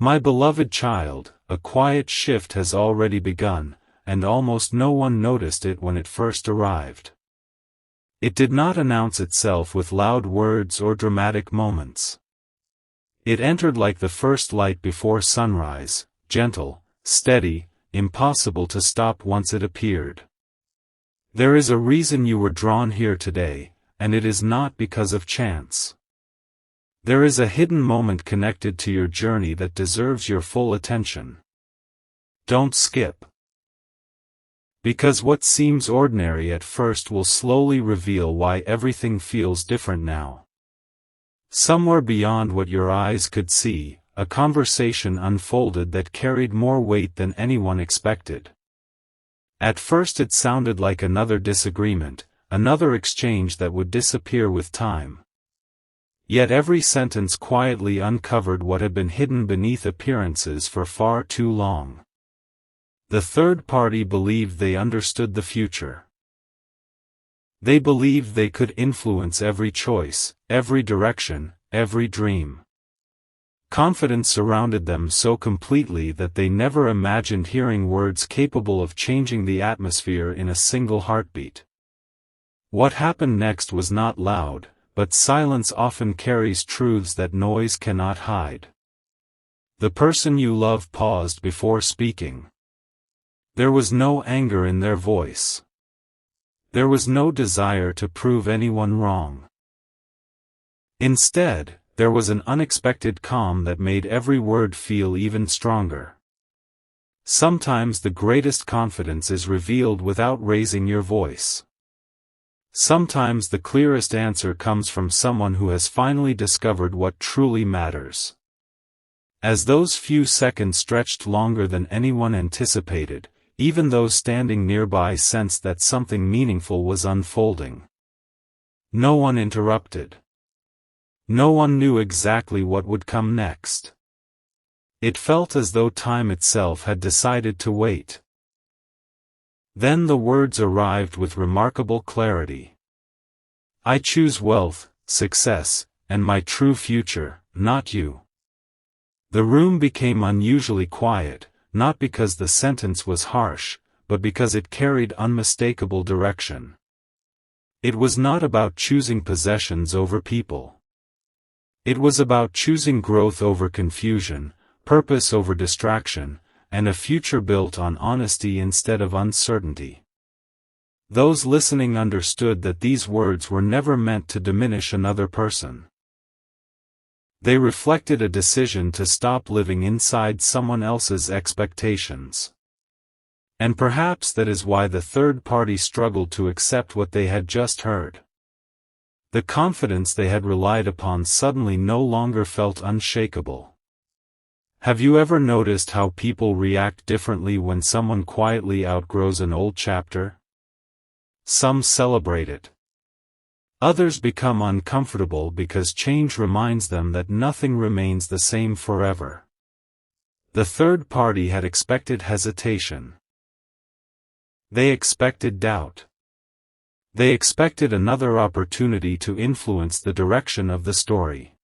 My beloved child, a quiet shift has already begun, and almost no one noticed it when it first arrived. It did not announce itself with loud words or dramatic moments. It entered like the first light before sunrise, gentle, steady, impossible to stop once it appeared. There is a reason you were drawn here today, and it is not because of chance. There is a hidden moment connected to your journey that deserves your full attention. Don't skip. Because what seems ordinary at first will slowly reveal why everything feels different now. Somewhere beyond what your eyes could see, a conversation unfolded that carried more weight than anyone expected. At first it sounded like another disagreement, another exchange that would disappear with time. Yet every sentence quietly uncovered what had been hidden beneath appearances for far too long. The third party believed they understood the future. They believed they could influence every choice, every direction, every dream. Confidence surrounded them so completely that they never imagined hearing words capable of changing the atmosphere in a single heartbeat. What happened next was not loud, but silence often carries truths that noise cannot hide. The person you love paused before speaking. There was no anger in their voice. There was no desire to prove anyone wrong. Instead, there was an unexpected calm that made every word feel even stronger. Sometimes the greatest confidence is revealed without raising your voice. Sometimes the clearest answer comes from someone who has finally discovered what truly matters. As those few seconds stretched longer than anyone anticipated, even those standing nearby sensed that something meaningful was unfolding. No one interrupted. No one knew exactly what would come next. It felt as though time itself had decided to wait. Then the words arrived with remarkable clarity. I choose wealth, success, and my true future, not you. The room became unusually quiet, not because the sentence was harsh, but because it carried unmistakable direction. It was not about choosing possessions over people. It was about choosing growth over confusion, purpose over distraction, and a future built on honesty instead of uncertainty. Those listening understood that these words were never meant to diminish another person. They reflected a decision to stop living inside someone else's expectations. And perhaps that is why the third party struggled to accept what they had just heard. The confidence they had relied upon suddenly no longer felt unshakable. Have you ever noticed how people react differently when someone quietly outgrows an old chapter? Some celebrate it. Others become uncomfortable because change reminds them that nothing remains the same forever. The third party had expected hesitation. They expected doubt. They expected another opportunity to influence the direction of the story.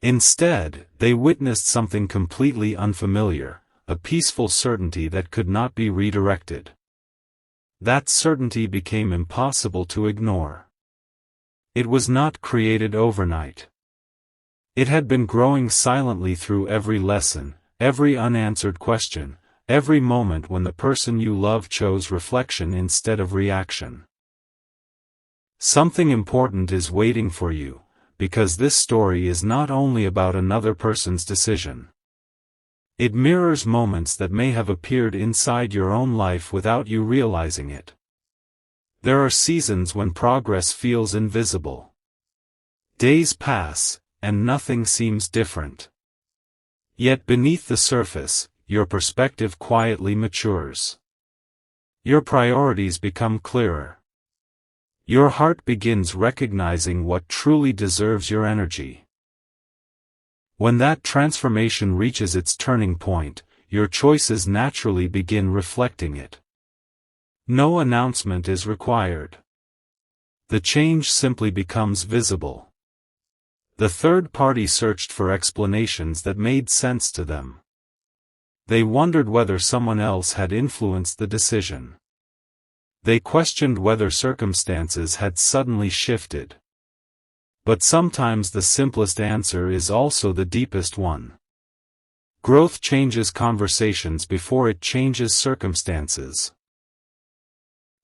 Instead, they witnessed something completely unfamiliar, a peaceful certainty that could not be redirected. That certainty became impossible to ignore. It was not created overnight. It had been growing silently through every lesson, every unanswered question, every moment when the person you love chose reflection instead of reaction. Something important is waiting for you, because this story is not only about another person's decision. It mirrors moments that may have appeared inside your own life without you realizing it. There are seasons when progress feels invisible. Days pass, and nothing seems different. Yet beneath the surface, your perspective quietly matures. Your priorities become clearer. Your heart begins recognizing what truly deserves your energy. When that transformation reaches its turning point, your choices naturally begin reflecting it. No announcement is required. The change simply becomes visible. The third party searched for explanations that made sense to them. They wondered whether someone else had influenced the decision. They questioned whether circumstances had suddenly shifted. But sometimes the simplest answer is also the deepest one. Growth changes conversations before it changes circumstances.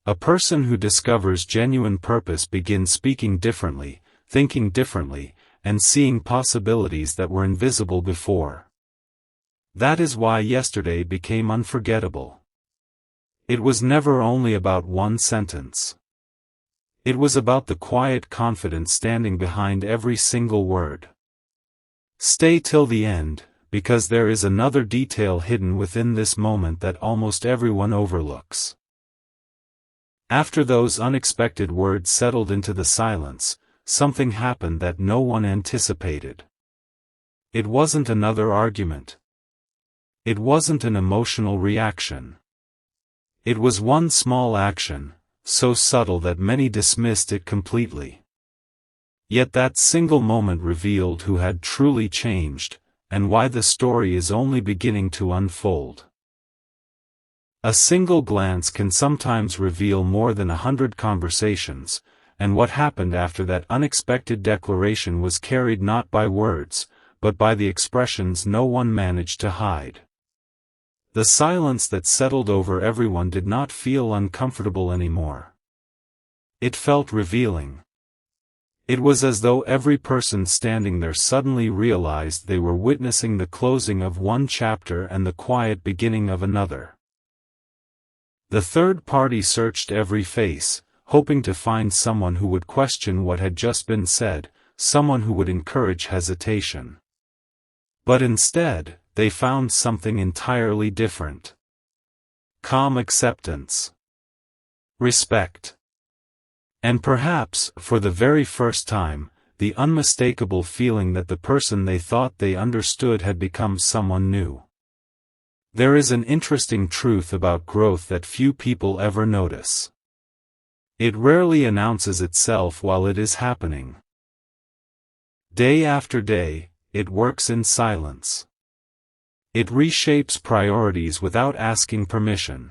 A person who discovers genuine purpose begins speaking differently, thinking differently, and seeing possibilities that were invisible before. That is why yesterday became unforgettable. It was never only about one sentence. It was about the quiet confidence standing behind every single word. Stay till the end, because there is another detail hidden within this moment that almost everyone overlooks. After those unexpected words settled into the silence, something happened that no one anticipated. It wasn't another argument. It wasn't an emotional reaction. It was one small action, so subtle that many dismissed it completely. Yet that single moment revealed who had truly changed, and why the story is only beginning to unfold. A single glance can sometimes reveal more than 100 conversations, and what happened after that unexpected declaration was carried not by words, but by the expressions no one managed to hide. The silence that settled over everyone did not feel uncomfortable anymore. It felt revealing. It was as though every person standing there suddenly realized they were witnessing the closing of one chapter and the quiet beginning of another. The third party searched every face, hoping to find someone who would question what had just been said, someone who would encourage hesitation. But instead, they found something entirely different. Calm acceptance. Respect. And perhaps, for the very first time, the unmistakable feeling that the person they thought they understood had become someone new. There is an interesting truth about growth that few people ever notice. It rarely announces itself while it is happening. Day after day, it works in silence. It reshapes priorities without asking permission.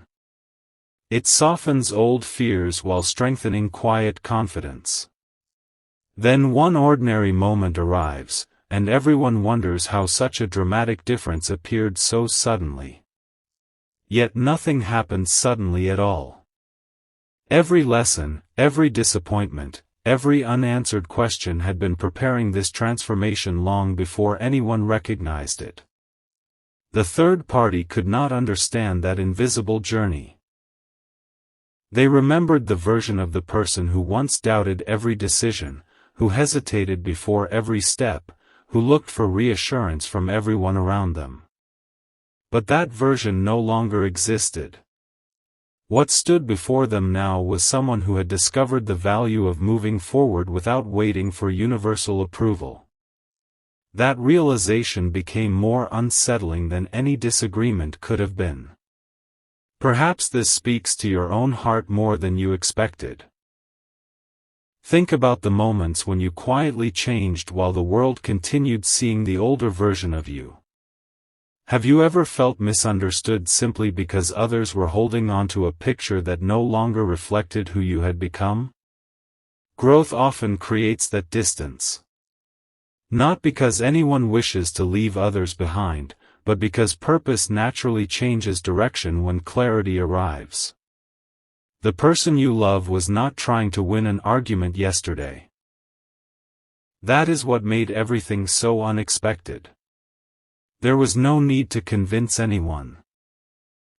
It softens old fears while strengthening quiet confidence. Then one ordinary moment arrives, and everyone wonders how such a dramatic difference appeared so suddenly. Yet nothing happened suddenly at all. Every lesson, every disappointment, every unanswered question had been preparing this transformation long before anyone recognized it. The third party could not understand that invisible journey. They remembered the version of the person who once doubted every decision, who hesitated before every step, who looked for reassurance from everyone around them. But that version no longer existed. What stood before them now was someone who had discovered the value of moving forward without waiting for universal approval. That realization became more unsettling than any disagreement could have been. Perhaps this speaks to your own heart more than you expected. Think about the moments when you quietly changed while the world continued seeing the older version of you. Have you ever felt misunderstood simply because others were holding on to a picture that no longer reflected who you had become? Growth often creates that distance. Not because anyone wishes to leave others behind, but because purpose naturally changes direction when clarity arrives. The person you love was not trying to win an argument yesterday. That is what made everything so unexpected. There was no need to convince anyone.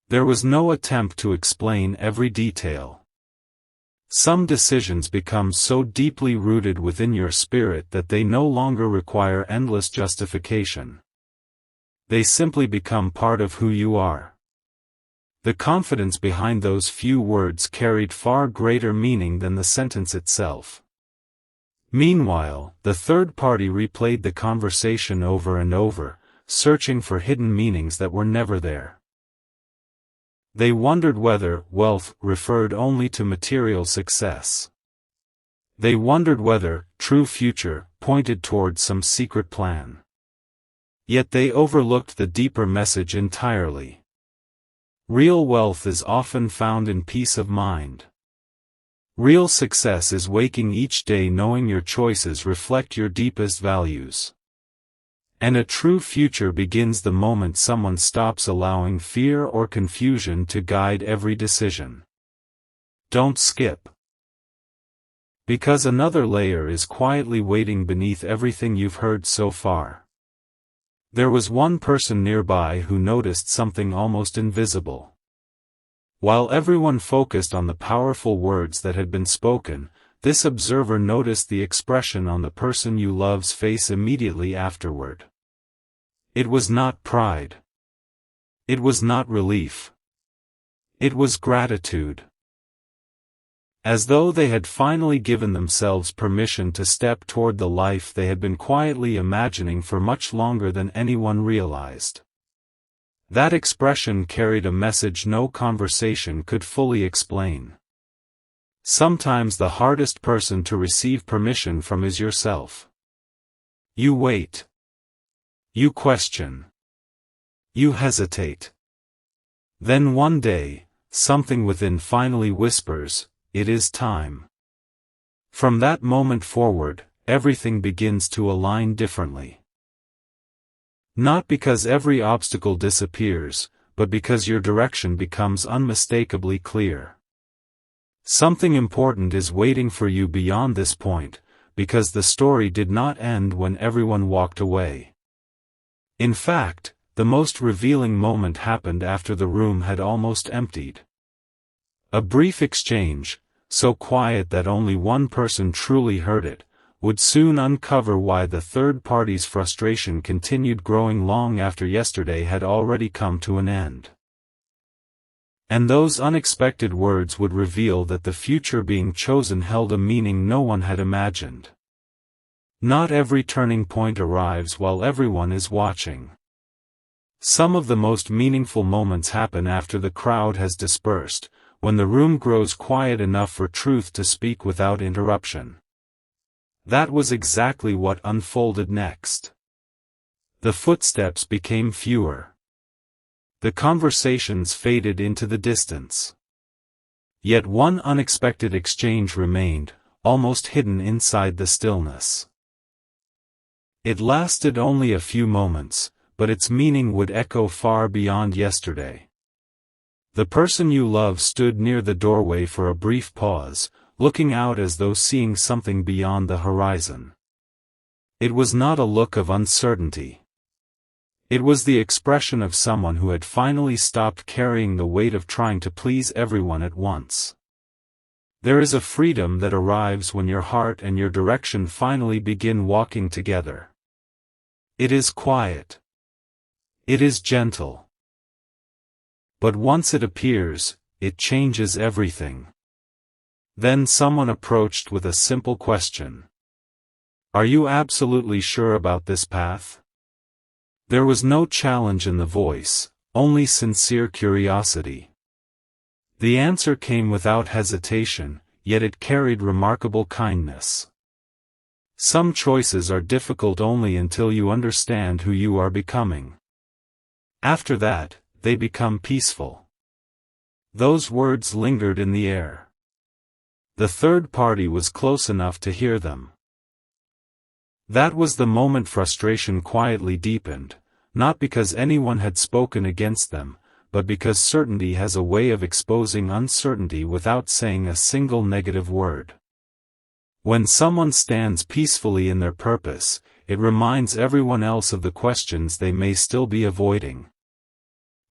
There was no attempt to explain every detail. Some decisions become so deeply rooted within your spirit that they no longer require endless justification. They simply become part of who you are. The confidence behind those few words carried far greater meaning than the sentence itself. Meanwhile, the third party replayed the conversation over and over, searching for hidden meanings that were never there. They wondered whether wealth referred only to material success. They wondered whether true future pointed toward some secret plan. Yet they overlooked the deeper message entirely. Real wealth is often found in peace of mind. Real success is waking each day knowing your choices reflect your deepest values. And a true future begins the moment someone stops allowing fear or confusion to guide every decision. Don't skip. Because another layer is quietly waiting beneath everything you've heard so far. There was one person nearby who noticed something almost invisible. While everyone focused on the powerful words that had been spoken, this observer noticed the expression on the person you love's face immediately afterward. It was not pride. It was not relief. It was gratitude. As though they had finally given themselves permission to step toward the life they had been quietly imagining for much longer than anyone realized. That expression carried a message no conversation could fully explain. Sometimes the hardest person to receive permission from is yourself. You wait. You question. You hesitate. Then one day, something within finally whispers, "It is time." From that moment forward, everything begins to align differently. Not because every obstacle disappears, but because your direction becomes unmistakably clear. Something important is waiting for you beyond this point, because the story did not end when everyone walked away. In fact, the most revealing moment happened after the room had almost emptied. A brief exchange, so quiet that only one person truly heard it, would soon uncover why the third party's frustration continued growing long after yesterday had already come to an end. And those unexpected words would reveal that the future being chosen held a meaning no one had imagined. Not every turning point arrives while everyone is watching. Some of the most meaningful moments happen after the crowd has dispersed, when the room grows quiet enough for truth to speak without interruption. That was exactly what unfolded next. The footsteps became fewer. The conversations faded into the distance. Yet one unexpected exchange remained, almost hidden inside the stillness. It lasted only a few moments, but its meaning would echo far beyond yesterday. The person you love stood near the doorway for a brief pause, looking out as though seeing something beyond the horizon. It was not a look of uncertainty. It was the expression of someone who had finally stopped carrying the weight of trying to please everyone at once. There is a freedom that arrives when your heart and your direction finally begin walking together. It is quiet. It is gentle. But once it appears, it changes everything. Then someone approached with a simple question. "Are you absolutely sure about this path?" There was no challenge in the voice, only sincere curiosity. The answer came without hesitation, yet it carried remarkable kindness. Some choices are difficult only until you understand who you are becoming. After that, they become peaceful. Those words lingered in the air. The third party was close enough to hear them. That was the moment frustration quietly deepened, not because anyone had spoken against them, but because certainty has a way of exposing uncertainty without saying a single negative word. When someone stands peacefully in their purpose, it reminds everyone else of the questions they may still be avoiding.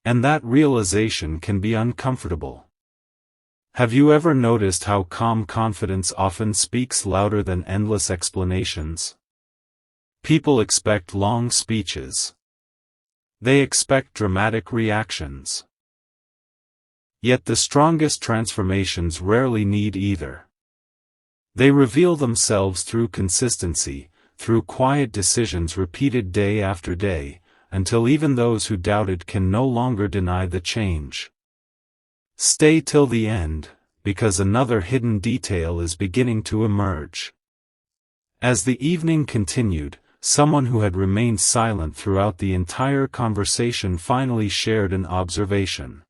And that realization can be uncomfortable. Have you ever noticed how calm confidence often speaks louder than endless explanations? People expect long speeches. They expect dramatic reactions. Yet the strongest transformations rarely need either. They reveal themselves through consistency, through quiet decisions repeated day after day, until even those who doubted can no longer deny the change. Stay till the end, because another hidden detail is beginning to emerge. As the evening continued, someone who had remained silent throughout the entire conversation finally shared an observation.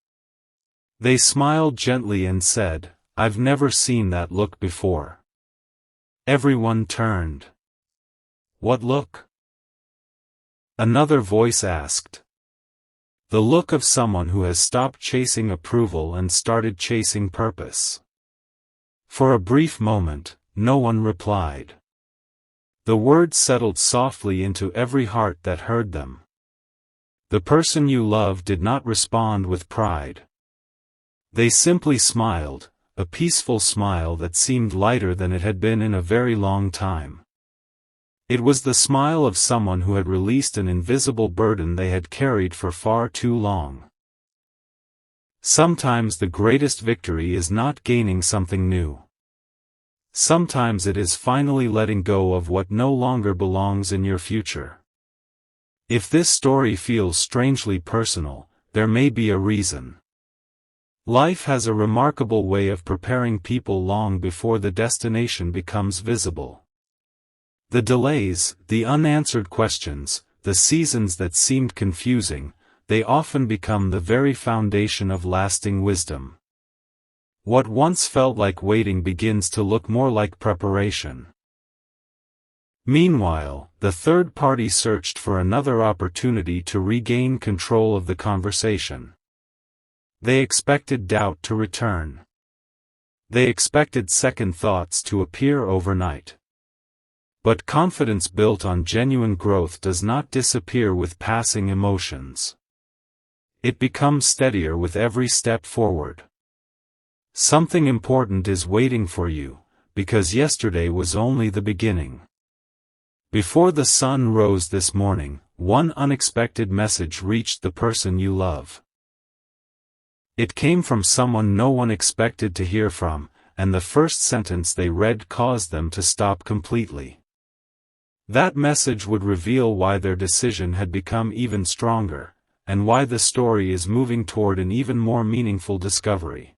They smiled gently and said, "I've never seen that look before." Everyone turned. "What look?" another voice asked. "The look of someone who has stopped chasing approval and started chasing purpose." For a brief moment, no one replied. The words settled softly into every heart that heard them. The person you love did not respond with pride. They simply smiled, a peaceful smile that seemed lighter than it had been in a very long time. It was the smile of someone who had released an invisible burden they had carried for far too long. Sometimes the greatest victory is not gaining something new. Sometimes it is finally letting go of what no longer belongs in your future. If this story feels strangely personal, there may be a reason. Life has a remarkable way of preparing people long before the destination becomes visible. The delays, the unanswered questions, the seasons that seemed confusing, they often become the very foundation of lasting wisdom. What once felt like waiting begins to look more like preparation. Meanwhile, the third party searched for another opportunity to regain control of the conversation. They expected doubt to return. They expected second thoughts to appear overnight. But confidence built on genuine growth does not disappear with passing emotions. It becomes steadier with every step forward. Something important is waiting for you, because yesterday was only the beginning. Before the sun rose this morning, one unexpected message reached the person you love. It came from someone no one expected to hear from, and the first sentence they read caused them to stop completely. That message would reveal why their decision had become even stronger, and why the story is moving toward an even more meaningful discovery.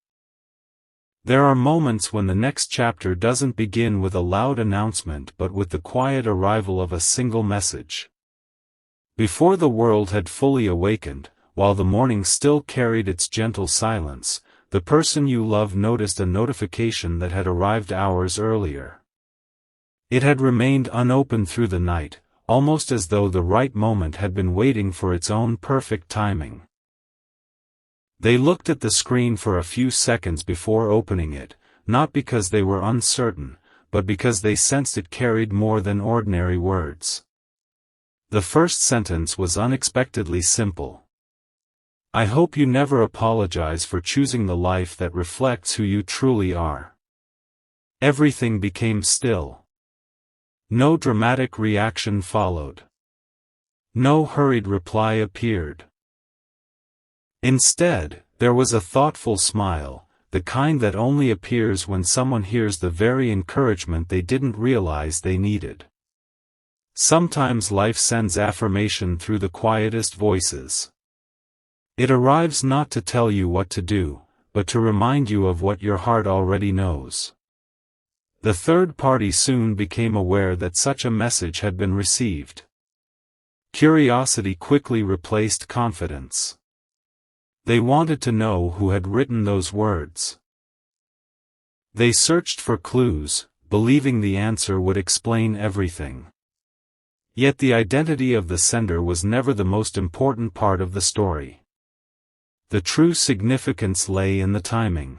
There are moments when the next chapter doesn't begin with a loud announcement but with the quiet arrival of a single message. Before the world had fully awakened, while the morning still carried its gentle silence, the person you love noticed a notification that had arrived hours earlier. It had remained unopened through the night, almost as though the right moment had been waiting for its own perfect timing. They looked at the screen for a few seconds before opening it, not because they were uncertain, but because they sensed it carried more than ordinary words. The first sentence was unexpectedly simple. "I hope you never apologize for choosing the life that reflects who you truly are." Everything became still. No dramatic reaction followed. No hurried reply appeared. Instead, there was a thoughtful smile, the kind that only appears when someone hears the very encouragement they didn't realize they needed. Sometimes life sends affirmation through the quietest voices. It arrives not to tell you what to do, but to remind you of what your heart already knows. The third party soon became aware that such a message had been received. Curiosity quickly replaced confidence. They wanted to know who had written those words. They searched for clues, believing the answer would explain everything. Yet the identity of the sender was never the most important part of the story. The true significance lay in the timing.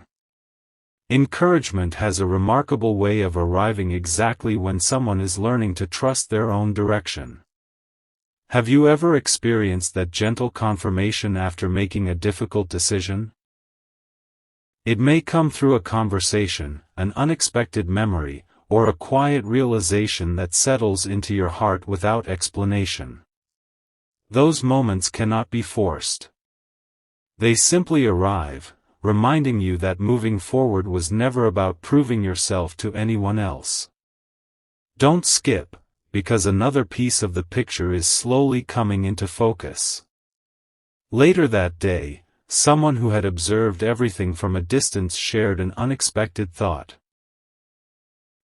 Encouragement has a remarkable way of arriving exactly when someone is learning to trust their own direction. Have you ever experienced that gentle confirmation after making a difficult decision? It may come through a conversation, an unexpected memory, or a quiet realization that settles into your heart without explanation. Those moments cannot be forced. They simply arrive, reminding you that moving forward was never about proving yourself to anyone else. Don't skip, because another piece of the picture is slowly coming into focus. Later that day, someone who had observed everything from a distance shared an unexpected thought.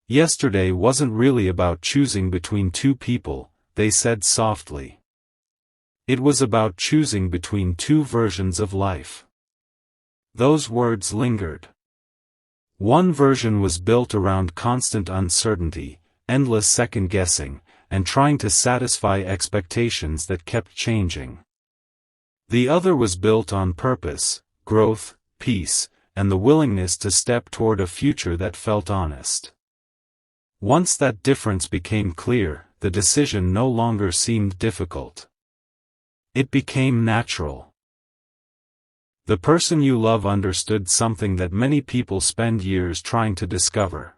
Yesterday wasn't really about choosing between two people, they said softly. It was about choosing between two versions of life. Those words lingered. One version was built around constant uncertainty, endless second-guessing, and trying to satisfy expectations that kept changing. The other was built on purpose, growth, peace, and the willingness to step toward a future that felt honest. Once that difference became clear, the decision no longer seemed difficult. It became natural. The person you love understood something that many people spend years trying to discover.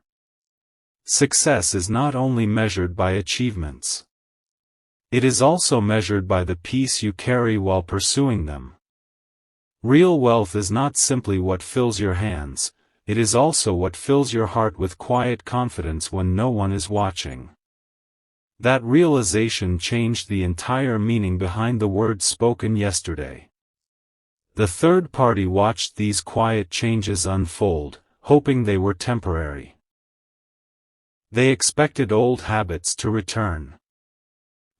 Success is not only measured by achievements. It is also measured by the peace you carry while pursuing them. Real wealth is not simply what fills your hands, it is also what fills your heart with quiet confidence when no one is watching. That realization changed the entire meaning behind the words spoken yesterday. The third party watched these quiet changes unfold, hoping they were temporary. They expected old habits to return.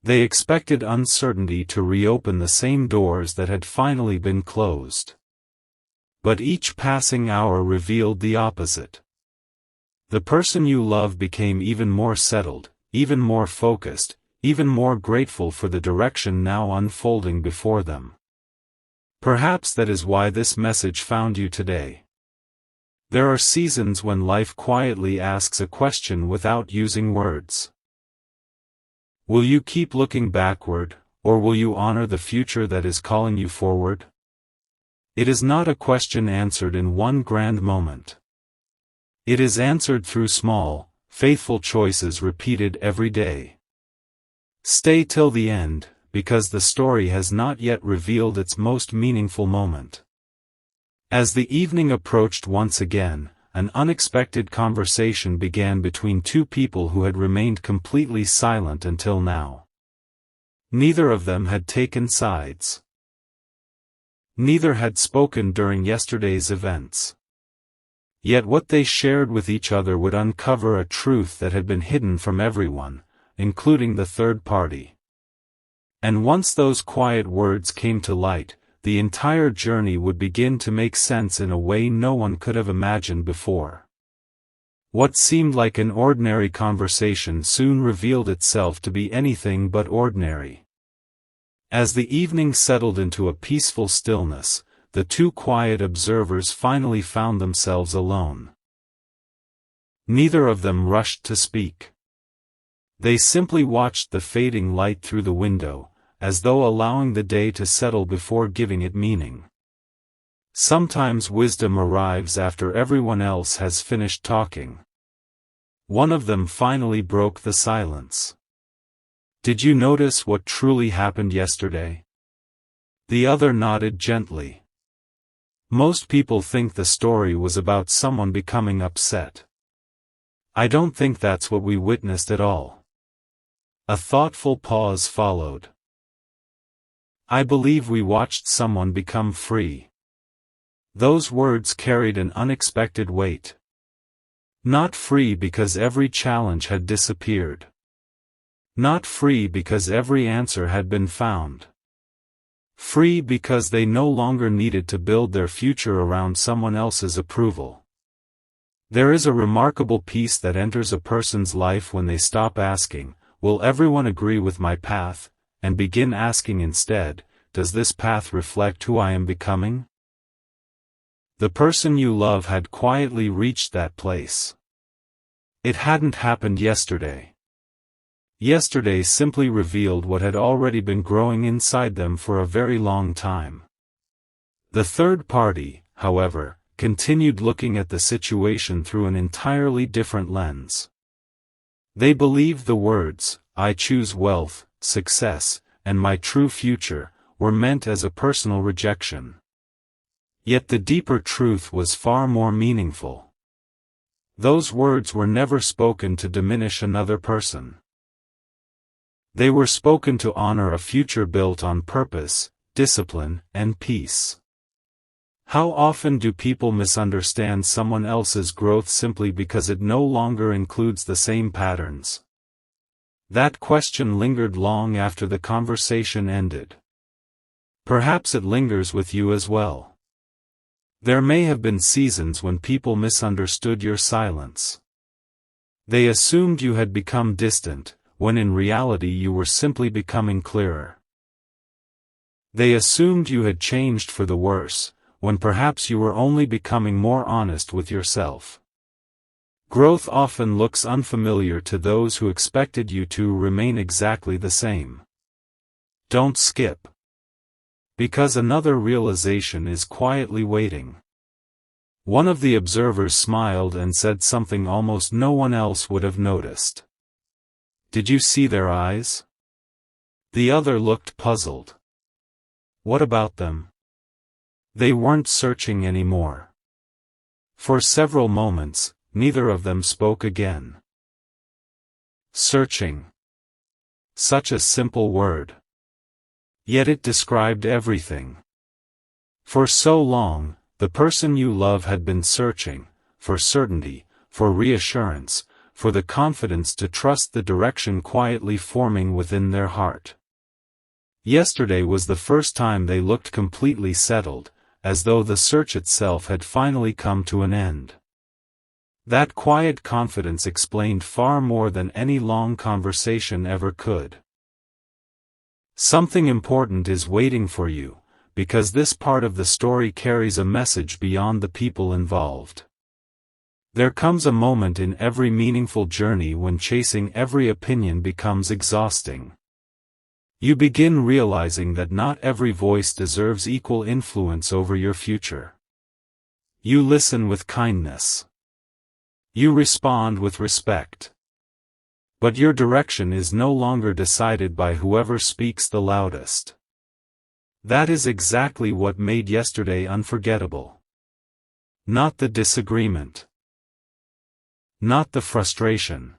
They expected uncertainty to reopen the same doors that had finally been closed. But each passing hour revealed the opposite. The person you love became even more settled, even more focused, even more grateful for the direction now unfolding before them. Perhaps that is why this message found you today. There are seasons when life quietly asks a question without using words. Will you keep looking backward, or will you honor the future that is calling you forward? It is not a question answered in one grand moment. It is answered through small, faithful choices repeated every day. Stay till the end, because the story has not yet revealed its most meaningful moment. As the evening approached once again, an unexpected conversation began between two people who had remained completely silent until now. Neither of them had taken sides. Neither had spoken during yesterday's events. Yet what they shared with each other would uncover a truth that had been hidden from everyone, including the third party. And once those quiet words came to light, the entire journey would begin to make sense in a way no one could have imagined before. What seemed like an ordinary conversation soon revealed itself to be anything but ordinary. As the evening settled into a peaceful stillness, the two quiet observers finally found themselves alone. Neither of them rushed to speak. They simply watched the fading light through the window, as though allowing the day to settle before giving it meaning. Sometimes wisdom arrives after everyone else has finished talking. One of them finally broke the silence. Did you notice what truly happened yesterday? The other nodded gently. Most people think the story was about someone becoming upset. I don't think that's what we witnessed at all. A thoughtful pause followed. I believe we watched someone become free. Those words carried an unexpected weight. Not free because every challenge had disappeared. Not free because every answer had been found. Free because they no longer needed to build their future around someone else's approval. There is a remarkable peace that enters a person's life when they stop asking, "Will everyone agree with my path?" and begin asking instead, "Does this path reflect who I am becoming?" The person you love had quietly reached that place. It hadn't happened yesterday. Yesterday simply revealed what had already been growing inside them for a very long time. The third party, however, continued looking at the situation through an entirely different lens. They believed the words, "I choose wealth, success, and my true future," were meant as a personal rejection. Yet the deeper truth was far more meaningful. Those words were never spoken to diminish another person. They were spoken to honor a future built on purpose, discipline, and peace. How often do people misunderstand someone else's growth simply because it no longer includes the same patterns? That question lingered long after the conversation ended. Perhaps it lingers with you as well. There may have been seasons when people misunderstood your silence. They assumed you had become distant, when in reality you were simply becoming clearer. They assumed you had changed for the worse, when perhaps you were only becoming more honest with yourself. Growth often looks unfamiliar to those who expected you to remain exactly the same. Don't skip. Because another realization is quietly waiting. One of the observers smiled and said something almost no one else would have noticed. Did you see their eyes? The other looked puzzled. What about them? They weren't searching anymore. For several moments, neither of them spoke again. Searching. Such a simple word. Yet it described everything. For so long, the person you love had been searching, for certainty, for reassurance, for the confidence to trust the direction quietly forming within their heart. Yesterday was the first time they looked completely settled, as though the search itself had finally come to an end. That quiet confidence explained far more than any long conversation ever could. Something important is waiting for you, because this part of the story carries a message beyond the people involved. There comes a moment in every meaningful journey when chasing every opinion becomes exhausting. You begin realizing that not every voice deserves equal influence over your future. You listen with kindness. You respond with respect. But your direction is no longer decided by whoever speaks the loudest. That is exactly what made yesterday unforgettable. Not the disagreement. Not the frustration.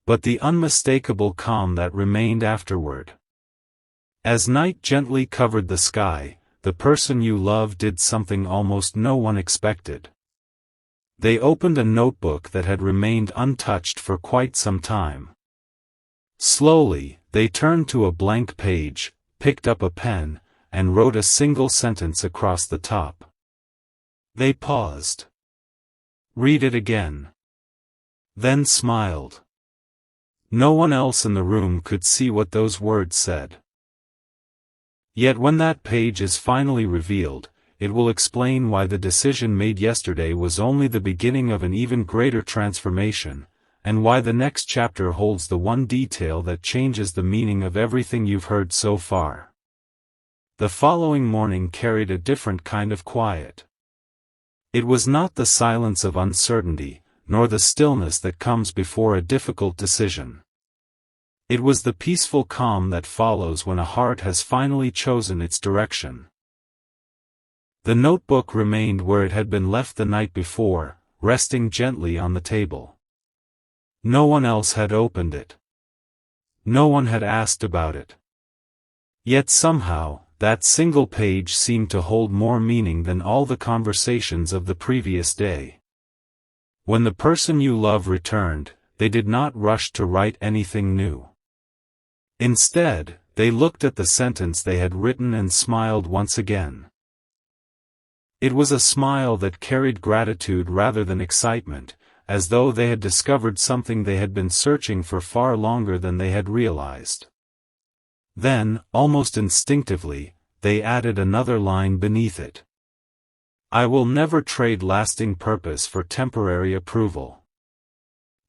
But the unmistakable calm that remained afterward. As night gently covered the sky, the person you love did something almost no one expected. They opened a notebook that had remained untouched for quite some time. Slowly, they turned to a blank page, picked up a pen, and wrote a single sentence across the top. They paused. Read it again. Then smiled. No one else in the room could see what those words said. Yet when that page is finally revealed, it will explain why the decision made yesterday was only the beginning of an even greater transformation, and why the next chapter holds the one detail that changes the meaning of everything you've heard so far. The following morning carried a different kind of quiet. It was not the silence of uncertainty, nor the stillness that comes before a difficult decision. It was the peaceful calm that follows when a heart has finally chosen its direction. The notebook remained where it had been left the night before, resting gently on the table. No one else had opened it. No one had asked about it. Yet somehow, that single page seemed to hold more meaning than all the conversations of the previous day. When the person you love returned, they did not rush to write anything new. Instead, they looked at the sentence they had written and smiled once again. It was a smile that carried gratitude rather than excitement, as though they had discovered something they had been searching for far longer than they had realized. Then, almost instinctively, they added another line beneath it. I will never trade lasting purpose for temporary approval.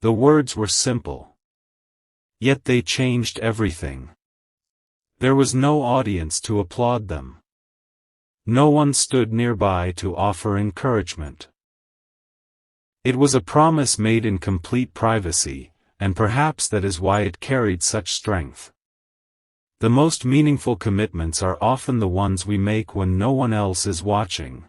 The words were simple. Yet they changed everything. There was no audience to applaud them. No one stood nearby to offer encouragement. It was a promise made in complete privacy, and perhaps that is why it carried such strength. The most meaningful commitments are often the ones we make when no one else is watching.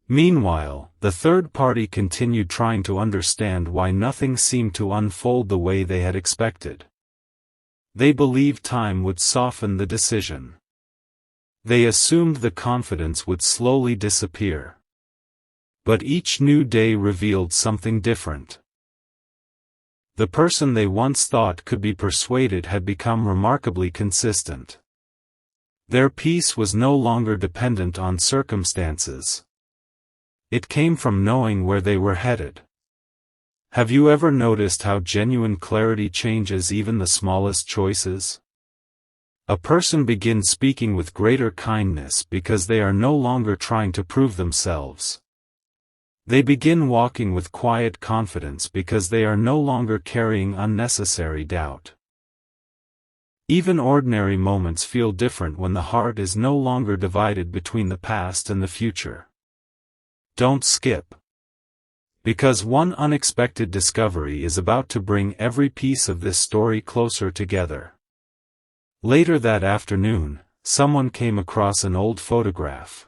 Meanwhile, the third party continued trying to understand why nothing seemed to unfold the way they had expected. They believed time would soften the decision. They assumed the confidence would slowly disappear. But each new day revealed something different. The person they once thought could be persuaded had become remarkably consistent. Their peace was no longer dependent on circumstances. It came from knowing where they were headed. Have you ever noticed how genuine clarity changes even the smallest choices? A person begins speaking with greater kindness because they are no longer trying to prove themselves. They begin walking with quiet confidence because they are no longer carrying unnecessary doubt. Even ordinary moments feel different when the heart is no longer divided between the past and the future. Don't skip. Because one unexpected discovery is about to bring every piece of this story closer together. Later that afternoon, someone came across an old photograph.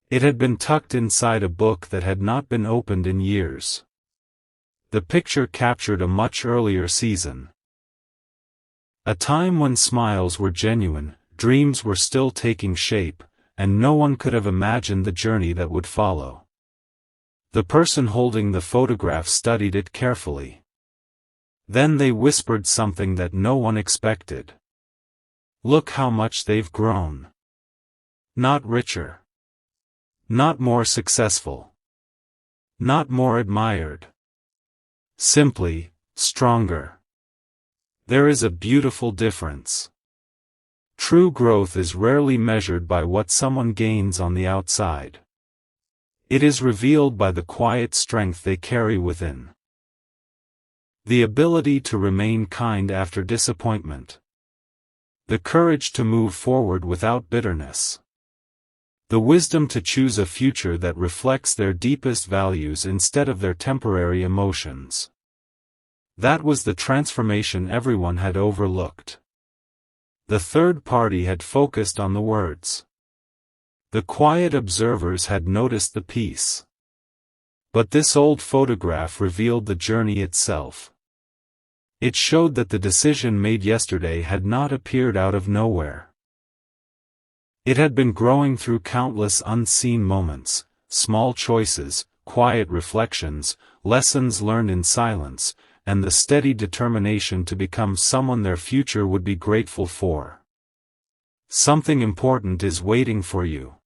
It had been tucked inside a book that had not been opened in years. The picture captured a much earlier season. A time when smiles were genuine, dreams were still taking shape, and no one could have imagined the journey that would follow. The person holding the photograph studied it carefully. Then they whispered something that no one expected. Look how much they've grown. Not richer. Not more successful. Not more admired. Simply, stronger. There is a beautiful difference. True growth is rarely measured by what someone gains on the outside. It is revealed by the quiet strength they carry within. The ability to remain kind after disappointment. The courage to move forward without bitterness. The wisdom to choose a future that reflects their deepest values instead of their temporary emotions. That was the transformation everyone had overlooked. The third party had focused on the words. The quiet observers had noticed the peace. But this old photograph revealed the journey itself. It showed that the decision made yesterday had not appeared out of nowhere. It had been growing through countless unseen moments, small choices, quiet reflections, lessons learned in silence, and the steady determination to become someone their future would be grateful for. Something important is waiting for you.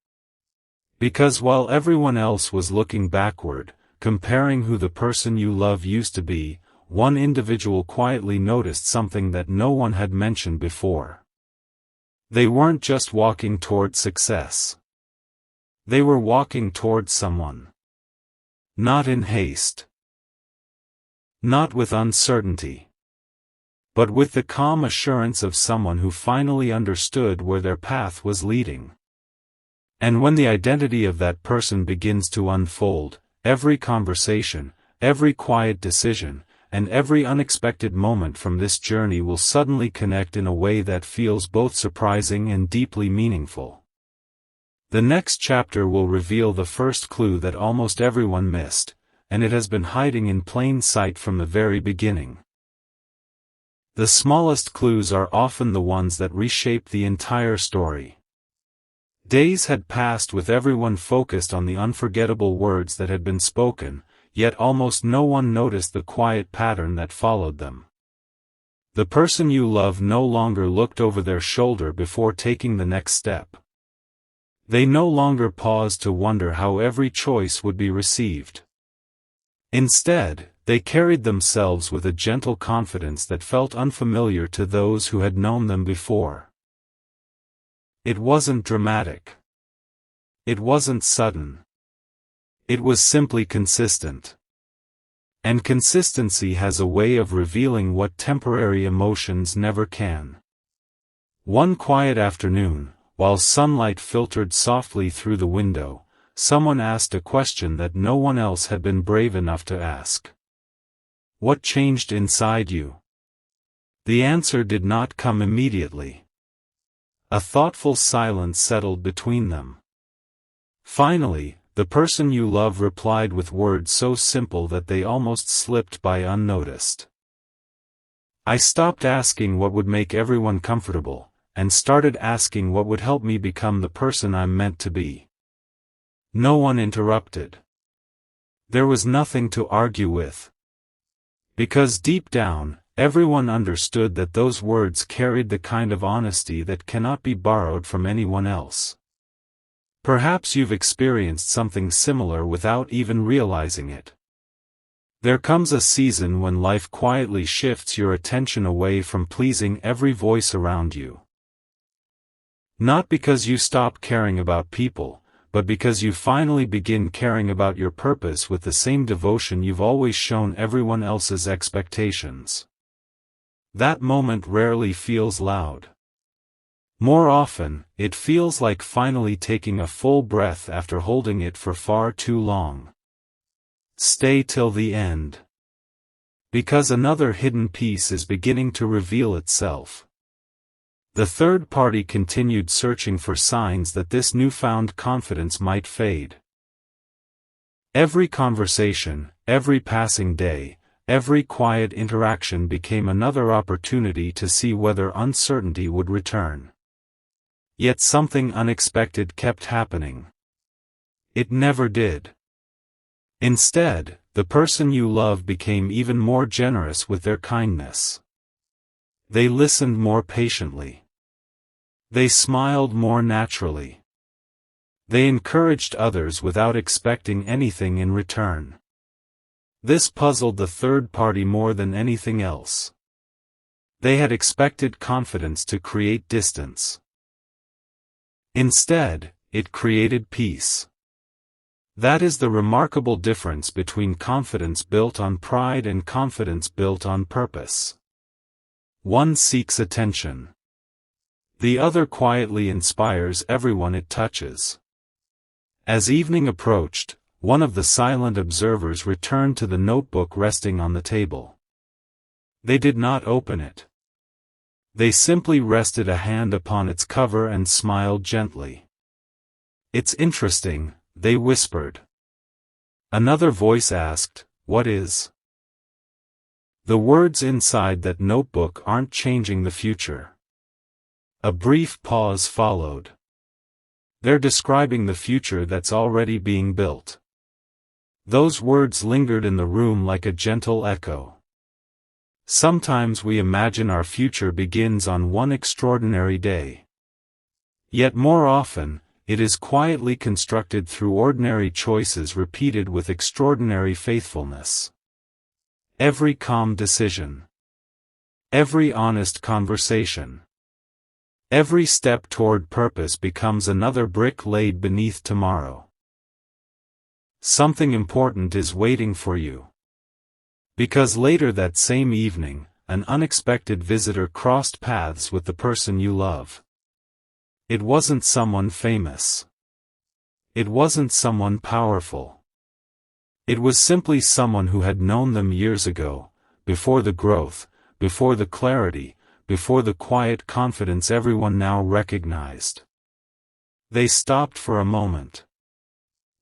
Because while everyone else was looking backward, comparing who the person you love used to be, one individual quietly noticed something that no one had mentioned before. They weren't just walking toward success. They were walking toward someone. Not in haste. Not with uncertainty. But with the calm assurance of someone who finally understood where their path was leading. And when the identity of that person begins to unfold, every conversation, every quiet decision, and every unexpected moment from this journey will suddenly connect in a way that feels both surprising and deeply meaningful. The next chapter will reveal the first clue that almost everyone missed, and it has been hiding in plain sight from the very beginning. The smallest clues are often the ones that reshape the entire story. Days had passed with everyone focused on the unforgettable words that had been spoken, yet almost no one noticed the quiet pattern that followed them. The person you love no longer looked over their shoulder before taking the next step. They no longer paused to wonder how every choice would be received. Instead, they carried themselves with a gentle confidence that felt unfamiliar to those who had known them before. It wasn't dramatic. It wasn't sudden. It was simply consistent. And consistency has a way of revealing what temporary emotions never can. One quiet afternoon, while sunlight filtered softly through the window, someone asked a question that no one else had been brave enough to ask. What changed inside you? The answer did not come immediately. A thoughtful silence settled between them. Finally, the person you love replied with words so simple that they almost slipped by unnoticed. I stopped asking what would make everyone comfortable, and started asking what would help me become the person I'm meant to be. No one interrupted. There was nothing to argue with. Because deep down, everyone understood that those words carried the kind of honesty that cannot be borrowed from anyone else. Perhaps you've experienced something similar without even realizing it. There comes a season when life quietly shifts your attention away from pleasing every voice around you. Not because you stop caring about people, but because you finally begin caring about your purpose with the same devotion you've always shown everyone else's expectations. That moment rarely feels loud. More often, it feels like finally taking a full breath after holding it for far too long. Stay till the end. Because another hidden piece is beginning to reveal itself. The third party continued searching for signs that this newfound confidence might fade. Every conversation, every passing day, every quiet interaction became another opportunity to see whether uncertainty would return. Yet something unexpected kept happening. It never did. Instead, the person you love became even more generous with their kindness. They listened more patiently. They smiled more naturally. They encouraged others without expecting anything in return. This puzzled the third party more than anything else. They had expected confidence to create distance. Instead, it created peace. That is the remarkable difference between confidence built on pride and confidence built on purpose. One seeks attention. The other quietly inspires everyone it touches. As evening approached, one of the silent observers returned to the notebook resting on the table. They did not open it. They simply rested a hand upon its cover and smiled gently. "It's interesting," they whispered. Another voice asked, "What is?" "The words inside that notebook aren't changing the future." A brief pause followed. "They're describing the future that's already being built." Those words lingered in the room like a gentle echo. Sometimes we imagine our future begins on one extraordinary day. Yet more often, it is quietly constructed through ordinary choices repeated with extraordinary faithfulness. Every calm decision. Every honest conversation. Every step toward purpose becomes another brick laid beneath tomorrow. Something important is waiting for you. Because later that same evening, an unexpected visitor crossed paths with the person you love. It wasn't someone famous. It wasn't someone powerful. It was simply someone who had known them years ago, before the growth, before the clarity, before the quiet confidence everyone now recognized. They stopped for a moment.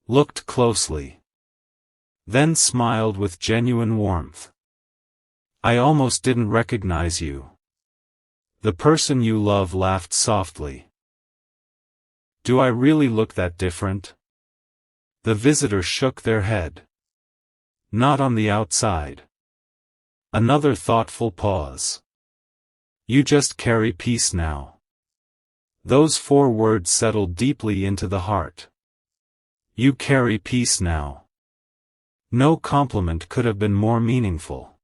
Looked closely. Then smiled with genuine warmth. "I almost didn't recognize you." The person you love laughed softly. "Do I really look that different?" The visitor shook their head. "Not on the outside." Another thoughtful pause. "You just carry peace now." Those 4 words settled deeply into the heart. You carry peace now. No compliment could have been more meaningful.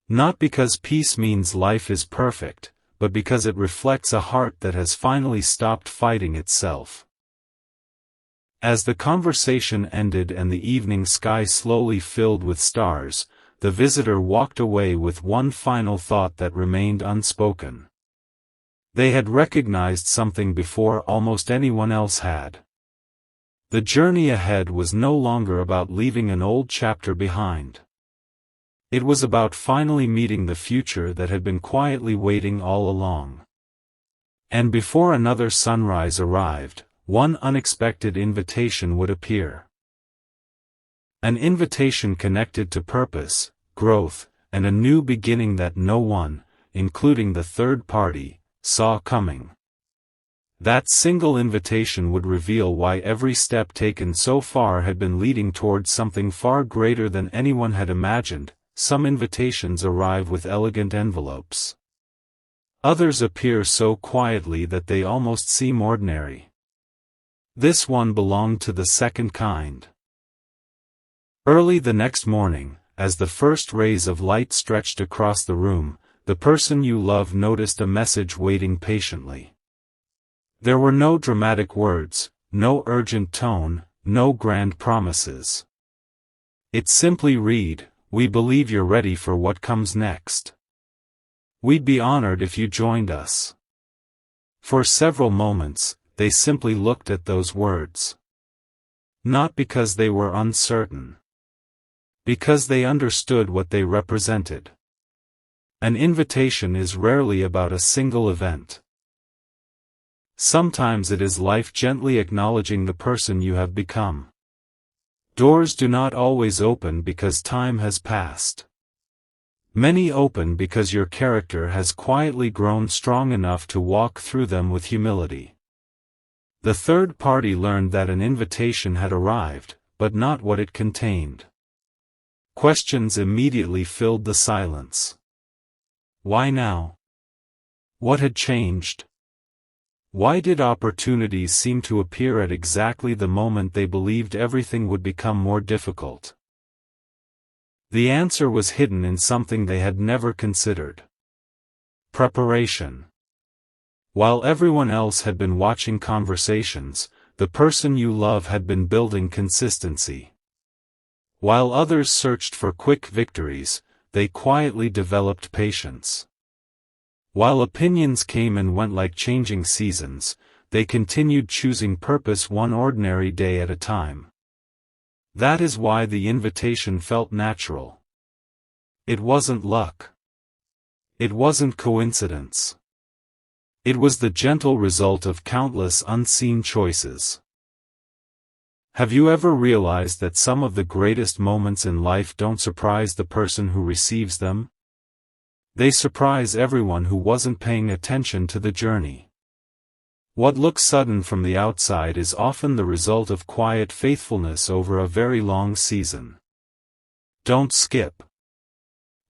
Not because peace means life is perfect, but because it reflects a heart that has finally stopped fighting itself. As the conversation ended and the evening sky slowly filled with stars, the visitor walked away with one final thought that remained unspoken. They had recognized something before almost anyone else had. The journey ahead was no longer about leaving an old chapter behind. It was about finally meeting the future that had been quietly waiting all along. And before another sunrise arrived, one unexpected invitation would appear. An invitation connected to purpose, growth, and a new beginning that no one, including the third party, saw coming. That single invitation would reveal why every step taken so far had been leading towards something far greater than anyone had imagined. Some invitations arrive with elegant envelopes. Others appear so quietly that they almost seem ordinary. This one belonged to the second kind. Early the next morning, as the first rays of light stretched across the room, the person you love noticed a message waiting patiently. There were no dramatic words, no urgent tone, no grand promises. It simply read, "We believe you're ready for what comes next. We'd be honored if you joined us." For several moments, they simply looked at those words. Not because they were uncertain. Because they understood what they represented. An invitation is rarely about a single event. Sometimes it is life gently acknowledging the person you have become. Doors do not always open because time has passed. Many open because your character has quietly grown strong enough to walk through them with humility. The third party learned that an invitation had arrived, but not what it contained. Questions immediately filled the silence. Why now? What had changed? Why did opportunities seem to appear at exactly the moment they believed everything would become more difficult? The answer was hidden in something they had never considered. Preparation. While everyone else had been watching conversations, the person you love had been building consistency. While others searched for quick victories, they quietly developed patience. While opinions came and went like changing seasons, they continued choosing purpose one ordinary day at a time. That is why the invitation felt natural. It wasn't luck. It wasn't coincidence. It was the gentle result of countless unseen choices. Have you ever realized that some of the greatest moments in life don't surprise the person who receives them? They surprise everyone who wasn't paying attention to the journey. What looks sudden from the outside is often the result of quiet faithfulness over a very long season. Don't skip.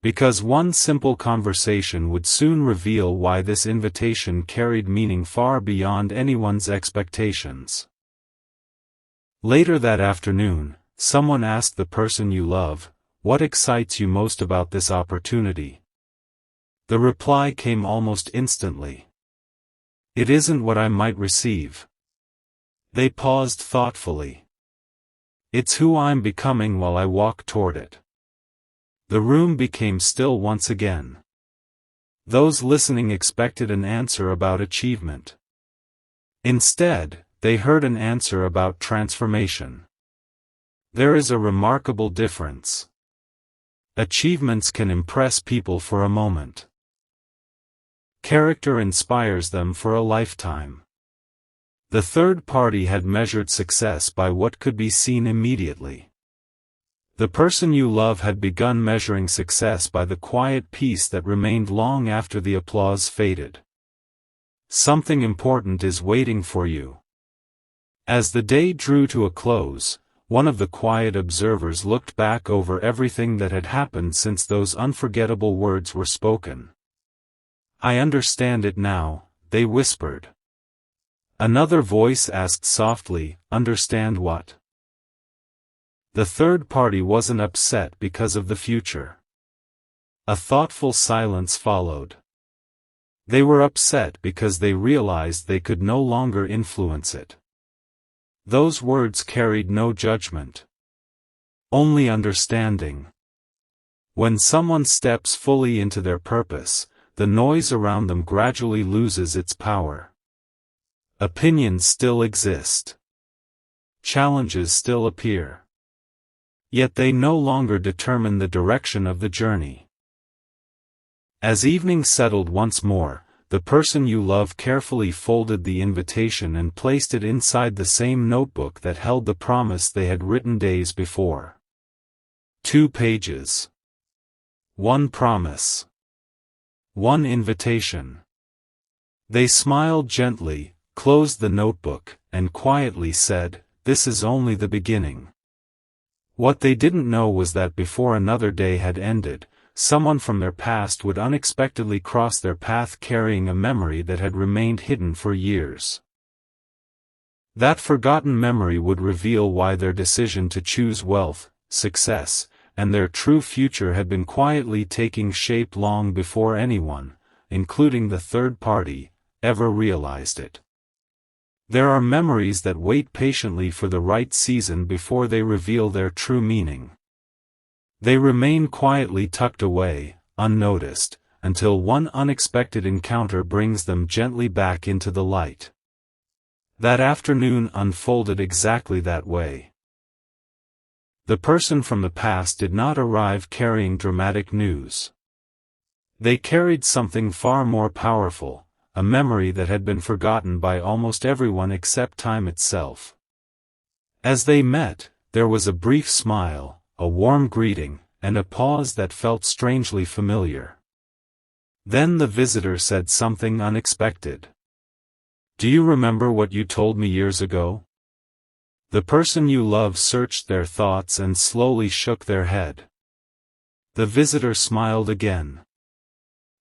Because one simple conversation would soon reveal why this invitation carried meaning far beyond anyone's expectations. Later that afternoon, someone asked the person you love, "What excites you most about this opportunity?" The reply came almost instantly. "It isn't what I might receive." They paused thoughtfully. "It's who I'm becoming while I walk toward it." The room became still once again. Those listening expected an answer about achievement. Instead, they heard an answer about transformation. There is a remarkable difference. Achievements can impress people for a moment. Character inspires them for a lifetime. The third party had measured success by what could be seen immediately. The person you love had begun measuring success by the quiet peace that remained long after the applause faded. Something important is waiting for you. As the day drew to a close, one of the quiet observers looked back over everything that had happened since those unforgettable words were spoken. "I understand it now," they whispered. Another voice asked softly, "Understand what?" The third party wasn't upset because of the future. A thoughtful silence followed. They were upset because they realized they could no longer influence it. Those words carried no judgment. Only understanding. When someone steps fully into their purpose, the noise around them gradually loses its power. Opinions still exist. Challenges still appear. Yet they no longer determine the direction of the journey. As evening settled once more, the person you love carefully folded the invitation and placed it inside the same notebook that held the promise they had written days before. 2 pages. 1 promise. 1 invitation. They smiled gently, closed the notebook, and quietly said, "This is only the beginning." What they didn't know was that before another day had ended, someone from their past would unexpectedly cross their path carrying a memory that had remained hidden for years. That forgotten memory would reveal why their decision to choose wealth, success, and their true future had been quietly taking shape long before anyone, including the third party, ever realized it. There are memories that wait patiently for the right season before they reveal their true meaning. They remain quietly tucked away, unnoticed, until one unexpected encounter brings them gently back into the light. That afternoon unfolded exactly that way. The person from the past did not arrive carrying dramatic news. They carried something far more powerful, a memory that had been forgotten by almost everyone except time itself. As they met, there was a brief smile, a warm greeting, and a pause that felt strangely familiar. Then the visitor said something unexpected. "Do you remember what you told me years ago?" The person you love searched their thoughts and slowly shook their head. The visitor smiled again.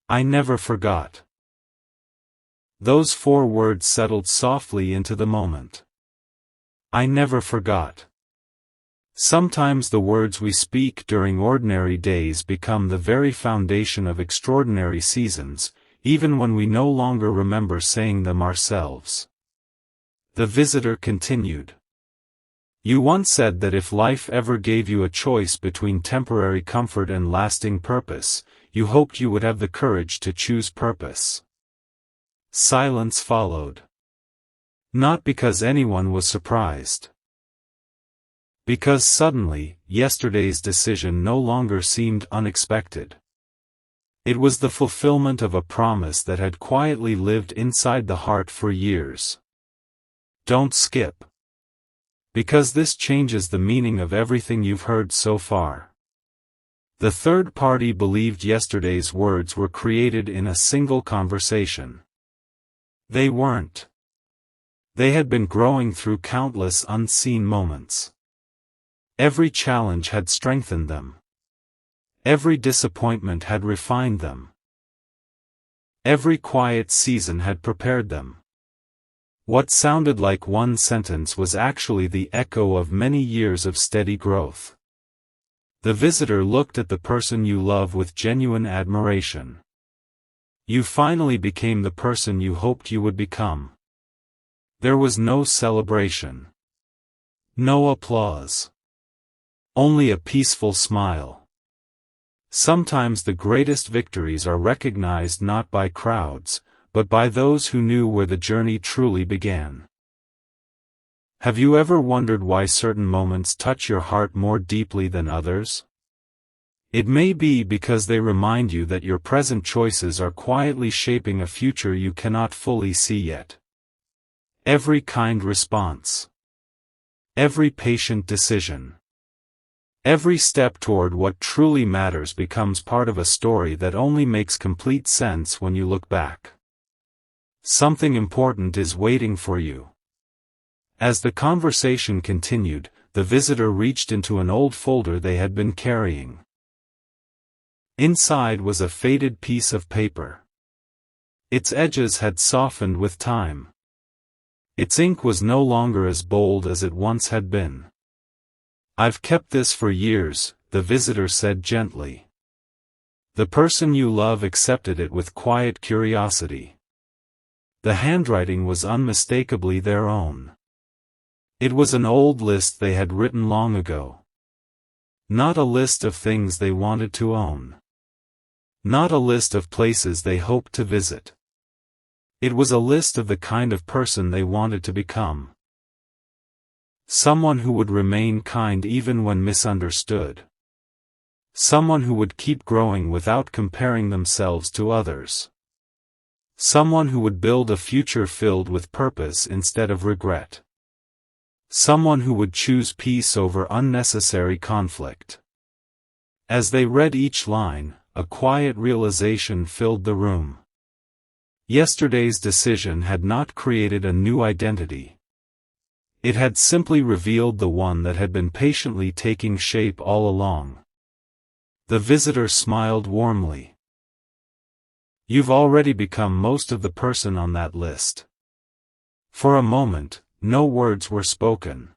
"I never forgot." Those 4 words settled softly into the moment. I never forgot. Sometimes the words we speak during ordinary days become the very foundation of extraordinary seasons, even when we no longer remember saying them ourselves. The visitor continued. "You once said that if life ever gave you a choice between temporary comfort and lasting purpose, you hoped you would have the courage to choose purpose." Silence followed. Not because anyone was surprised. Because suddenly, yesterday's decision no longer seemed unexpected. It was the fulfillment of a promise that had quietly lived inside the heart for years. Don't skip. Because this changes the meaning of everything you've heard so far. The third party believed yesterday's words were created in a single conversation. They weren't. They had been growing through countless unseen moments. Every challenge had strengthened them. Every disappointment had refined them. Every quiet season had prepared them. What sounded like one sentence was actually the echo of many years of steady growth. The visitor looked at the person you love with genuine admiration. You finally became the person you hoped you would become. There was no celebration. No applause. Only a peaceful smile. Sometimes the greatest victories are recognized not by crowds, but by those who knew where the journey truly began. Have you ever wondered why certain moments touch your heart more deeply than others? It may be because they remind you that your present choices are quietly shaping a future you cannot fully see yet. Every kind response. Every patient decision. Every step toward what truly matters becomes part of a story that only makes complete sense when you look back. Something important is waiting for you. As the conversation continued, the visitor reached into an old folder they had been carrying. Inside was a faded piece of paper. Its edges had softened with time. Its ink was no longer as bold as it once had been. "I've kept this for years," the visitor said gently. The person you love accepted it with quiet curiosity. The handwriting was unmistakably their own. It was an old list they had written long ago. Not a list of things they wanted to own. Not a list of places they hoped to visit. It was a list of the kind of person they wanted to become. Someone who would remain kind even when misunderstood. Someone who would keep growing without comparing themselves to others. Someone who would build a future filled with purpose instead of regret. Someone who would choose peace over unnecessary conflict. As they read each line, a quiet realization filled the room. Yesterday's decision had not created a new identity. It had simply revealed the one that had been patiently taking shape all along. The visitor smiled warmly. You've already become most of the person on that list. For a moment, no words were spoken.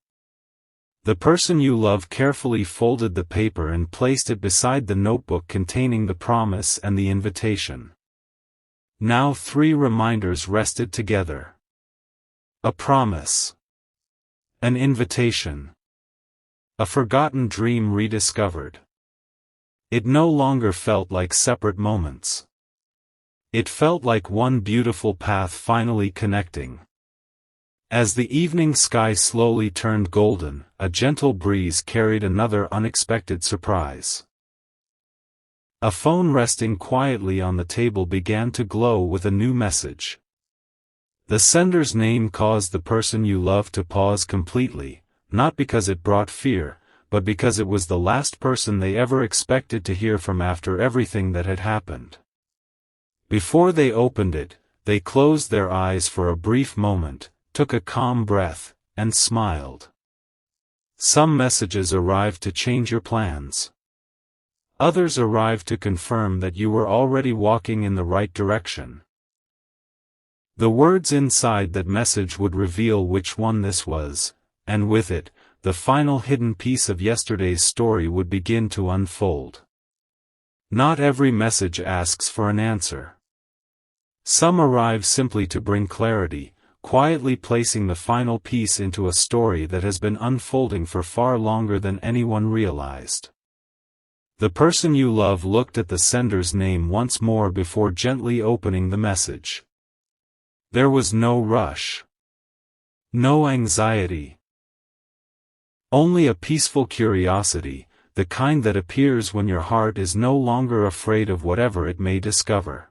The person you love carefully folded the paper and placed it beside the notebook containing the promise and the invitation. Now 3 reminders rested together. A promise. An invitation. A forgotten dream rediscovered. It no longer felt like separate moments. It felt like one beautiful path finally connecting. As the evening sky slowly turned golden, a gentle breeze carried another unexpected surprise. A phone resting quietly on the table began to glow with a new message. The sender's name caused the person you love to pause completely, not because it brought fear, but because it was the last person they ever expected to hear from after everything that had happened. Before they opened it, they closed their eyes for a brief moment, took a calm breath, and smiled. Some messages arrived to change your plans. Others arrived to confirm that you were already walking in the right direction. The words inside that message would reveal which one this was, and with it, the final hidden piece of yesterday's story would begin to unfold. Not every message asks for an answer. Some arrive simply to bring clarity, quietly placing the final piece into a story that has been unfolding for far longer than anyone realized. The person you love looked at the sender's name once more before gently opening the message. There was no rush. No anxiety. Only a peaceful curiosity, the kind that appears when your heart is no longer afraid of whatever it may discover.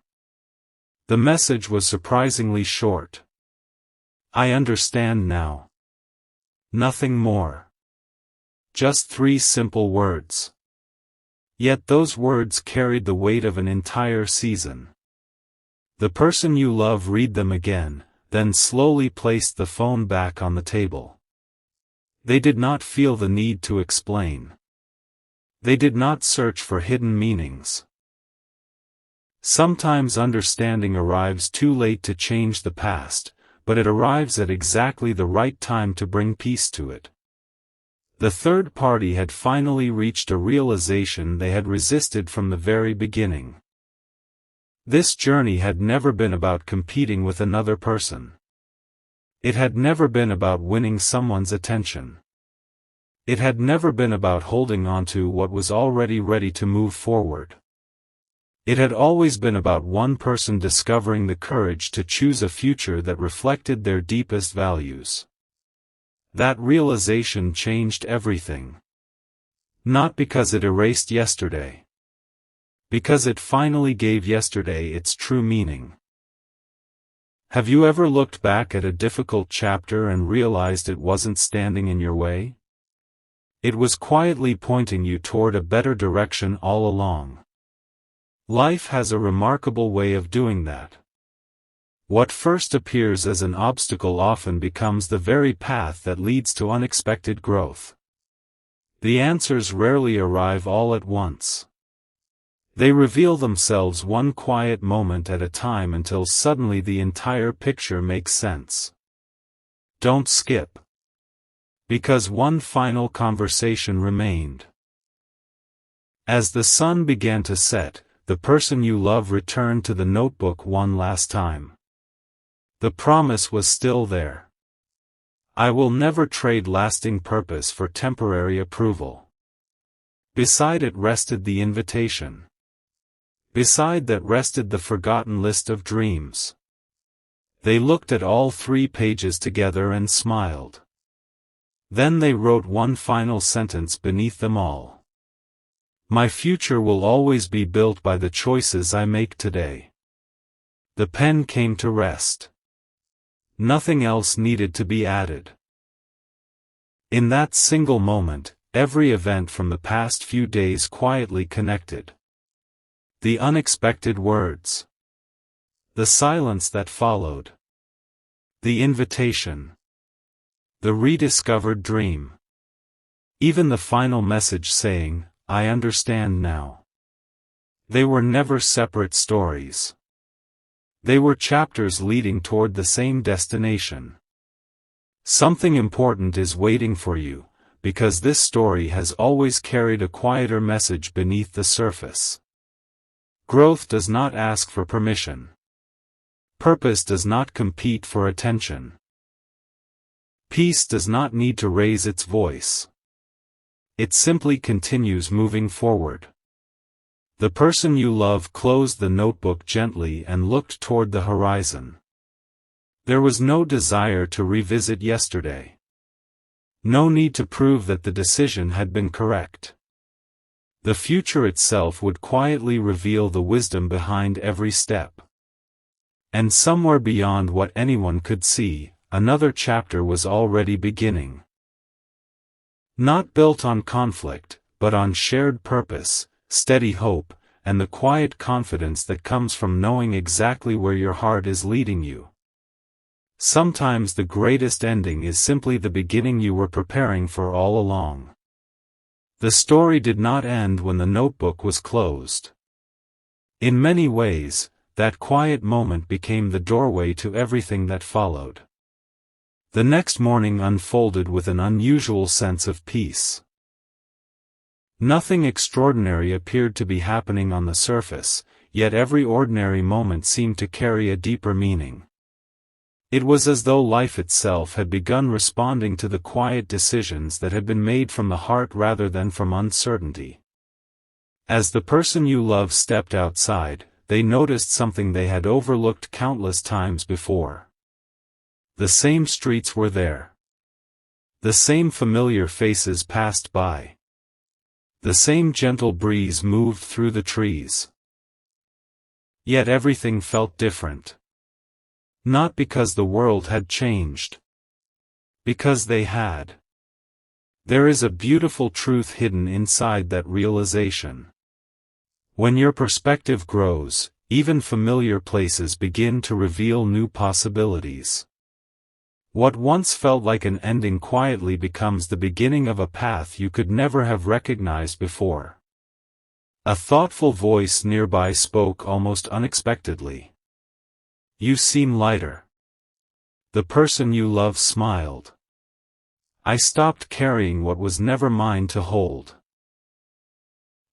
The message was surprisingly short. I understand now. Nothing more. Just 3 simple words. Yet those words carried the weight of an entire season. The person you love read them again, then slowly placed the phone back on the table. They did not feel the need to explain. They did not search for hidden meanings. Sometimes understanding arrives too late to change the past, but it arrives at exactly the right time to bring peace to it. The third party had finally reached a realization they had resisted from the very beginning. This journey had never been about competing with another person. It had never been about winning someone's attention. It had never been about holding on to what was already ready to move forward. It had always been about one person discovering the courage to choose a future that reflected their deepest values. That realization changed everything. Not because it erased yesterday. Because it finally gave yesterday its true meaning. Have you ever looked back at a difficult chapter and realized it wasn't standing in your way? It was quietly pointing you toward a better direction all along. Life has a remarkable way of doing that. What first appears as an obstacle often becomes the very path that leads to unexpected growth. The answers rarely arrive all at once. They reveal themselves one quiet moment at a time until suddenly the entire picture makes sense. Don't skip. Because one final conversation remained. As the sun began to set, the person you love returned to the notebook one last time. The promise was still there. I will never trade lasting purpose for temporary approval. Beside it rested the invitation. Beside that rested the forgotten list of dreams. They looked at all 3 pages together and smiled. Then they wrote one final sentence beneath them all. My future will always be built by the choices I make today. The pen came to rest. Nothing else needed to be added. In that single moment, every event from the past few days quietly connected. The unexpected words. The silence that followed. The invitation. The rediscovered dream. Even the final message saying, "I understand now." They were never separate stories. They were chapters leading toward the same destination. Something important is waiting for you, because this story has always carried a quieter message beneath the surface. Growth does not ask for permission. Purpose does not compete for attention. Peace does not need to raise its voice. It simply continues moving forward. The person you love closed the notebook gently and looked toward the horizon. There was no desire to revisit yesterday. No need to prove that the decision had been correct. The future itself would quietly reveal the wisdom behind every step. And somewhere beyond what anyone could see, another chapter was already beginning. Not built on conflict, but on shared purpose, steady hope, and the quiet confidence that comes from knowing exactly where your heart is leading you. Sometimes the greatest ending is simply the beginning you were preparing for all along. The story did not end when the notebook was closed. In many ways, that quiet moment became the doorway to everything that followed. The next morning unfolded with an unusual sense of peace. Nothing extraordinary appeared to be happening on the surface, yet every ordinary moment seemed to carry a deeper meaning. It was as though life itself had begun responding to the quiet decisions that had been made from the heart rather than from uncertainty. As the person you love stepped outside, they noticed something they had overlooked countless times before. The same streets were there. The same familiar faces passed by. The same gentle breeze moved through the trees. Yet everything felt different. Not because the world had changed. Because they had. There is a beautiful truth hidden inside that realization. When your perspective grows, even familiar places begin to reveal new possibilities. What once felt like an ending quietly becomes the beginning of a path you could never have recognized before. A thoughtful voice nearby spoke almost unexpectedly. "You seem lighter." The person you love smiled. "I stopped carrying what was never mine to hold."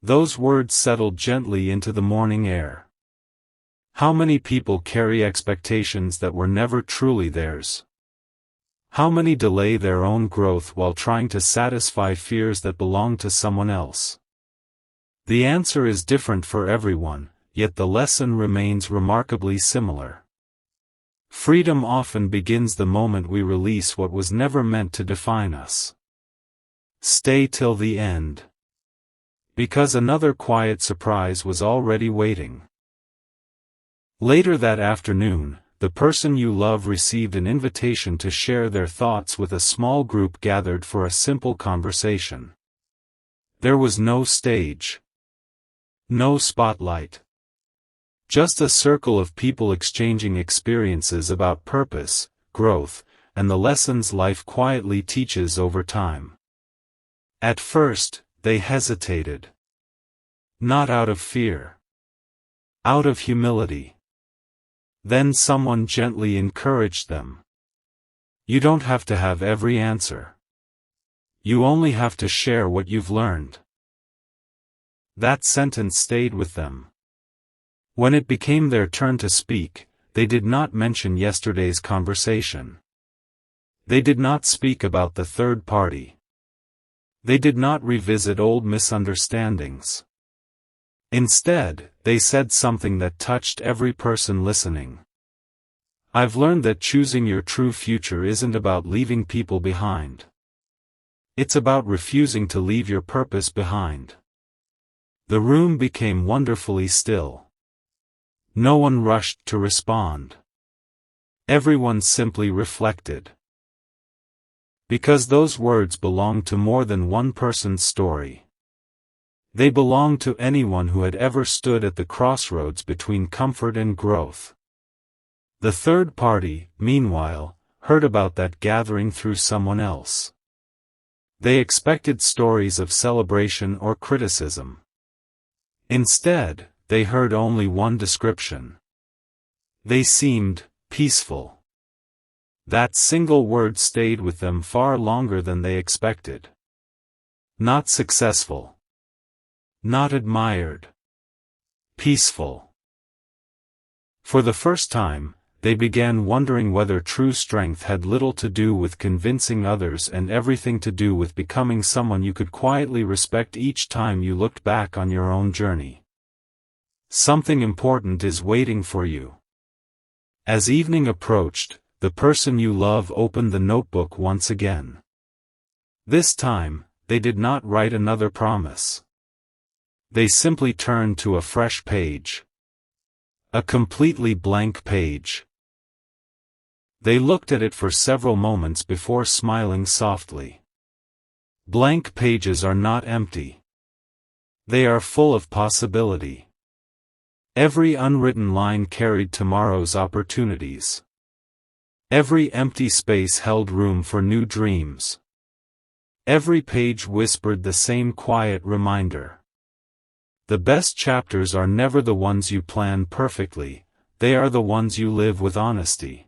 Those words settled gently into the morning air. How many people carry expectations that were never truly theirs? How many delay their own growth while trying to satisfy fears that belong to someone else? The answer is different for everyone, yet the lesson remains remarkably similar. Freedom often begins the moment we release what was never meant to define us. Stay till the end. Because another quiet surprise was already waiting. Later that afternoon, the person you love received an invitation to share their thoughts with a small group gathered for a simple conversation. There was no stage. No spotlight. Just a circle of people exchanging experiences about purpose, growth, and the lessons life quietly teaches over time. At first, they hesitated. Not out of fear. Out of humility. Then someone gently encouraged them. You don't have to have every answer. You only have to share what you've learned. That sentence stayed with them. When it became their turn to speak, they did not mention yesterday's conversation. They did not speak about the third party. They did not revisit old misunderstandings. Instead, they said something that touched every person listening. I've learned that choosing your true future isn't about leaving people behind. It's about refusing to leave your purpose behind. The room became wonderfully still. No one rushed to respond. Everyone simply reflected. Because those words belonged to more than one person's story. They belonged to anyone who had ever stood at the crossroads between comfort and growth. The third party, meanwhile, heard about that gathering through someone else. They expected stories of celebration or criticism. Instead, they heard only one description. They seemed peaceful. That single word stayed with them far longer than they expected. Not successful. Not admired. Peaceful. For the first time, they began wondering whether true strength had little to do with convincing others and everything to do with becoming someone you could quietly respect each time you looked back on your own journey. Something important is waiting for you. As evening approached, the person you love opened the notebook once again. This time, they did not write another promise. They simply turned to a fresh page. A completely blank page. They looked at it for several moments before smiling softly. Blank pages are not empty. They are full of possibility. Every unwritten line carried tomorrow's opportunities. Every empty space held room for new dreams. Every page whispered the same quiet reminder. The best chapters are never the ones you plan perfectly, they are the ones you live with honesty.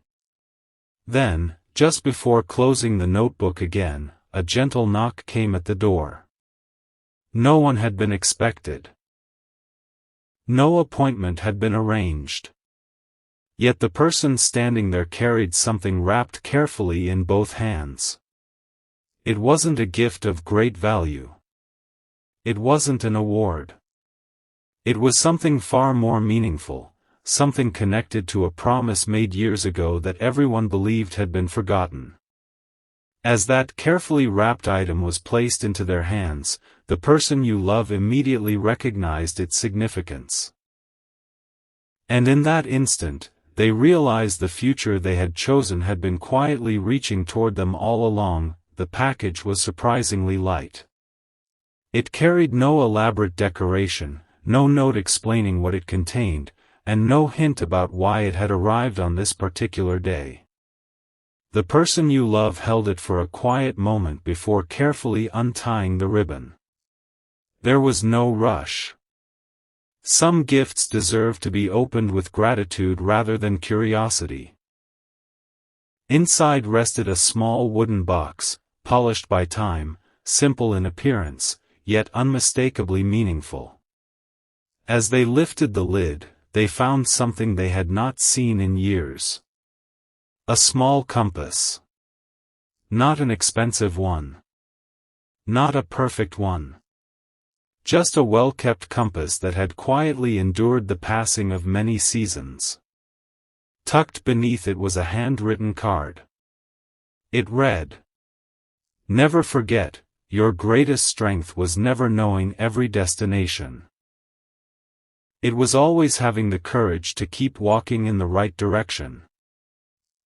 Then, just before closing the notebook again, a gentle knock came at the door. No one had been expected. No appointment had been arranged. Yet the person standing there carried something wrapped carefully in both hands. It wasn't a gift of great value. It wasn't an award. It was something far more meaningful, something connected to a promise made years ago that everyone believed had been forgotten. As that carefully wrapped item was placed into their hands, the person you love immediately recognized its significance. And in that instant, they realized the future they had chosen had been quietly reaching toward them all along. The package was surprisingly light. It carried no elaborate decoration, no note explaining what it contained, and no hint about why it had arrived on this particular day. The person you love held it for a quiet moment before carefully untying the ribbon. There was no rush. Some gifts deserve to be opened with gratitude rather than curiosity. Inside rested a small wooden box, polished by time, simple in appearance, yet unmistakably meaningful. As they lifted the lid, they found something they had not seen in years. A small compass. Not an expensive one. Not a perfect one. Just a well-kept compass that had quietly endured the passing of many seasons. Tucked beneath it was a handwritten card. It read, "Never forget, your greatest strength was never knowing every destination. It was always having the courage to keep walking in the right direction."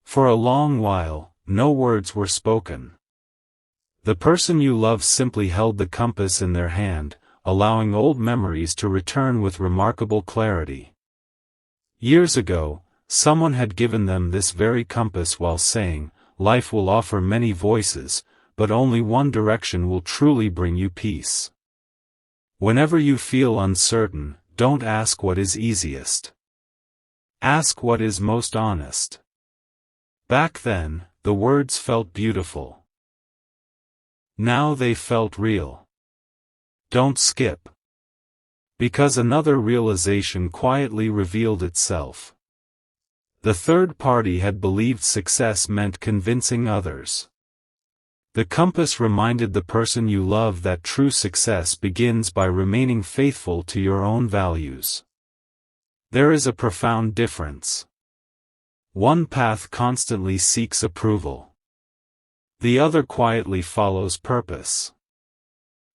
For a long while, no words were spoken. The person you love simply held the compass in their hand, allowing old memories to return with remarkable clarity. Years ago, someone had given them this very compass while saying, "Life will offer many voices, but only one direction will truly bring you peace. Whenever you feel uncertain, don't ask what is easiest. Ask what is most honest." Back then, the words felt beautiful. Now they felt real. Don't skip. Because another realization quietly revealed itself. The third party had believed success meant convincing others. The compass reminded the person you love that true success begins by remaining faithful to your own values. There is a profound difference. One path constantly seeks approval. The other quietly follows purpose.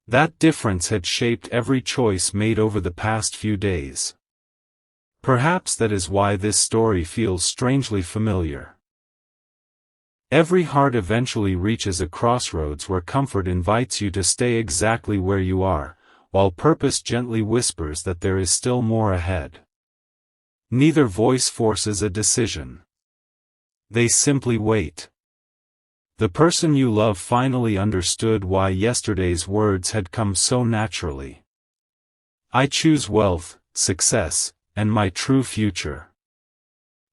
That difference had shaped every choice made over the past few days. Perhaps that is why this story feels strangely familiar. Every heart eventually reaches a crossroads where comfort invites you to stay exactly where you are, while purpose gently whispers that there is still more ahead. Neither voice forces a decision. They simply wait. The person you love finally understood why yesterday's words had come so naturally. I choose wealth, success, and my true future.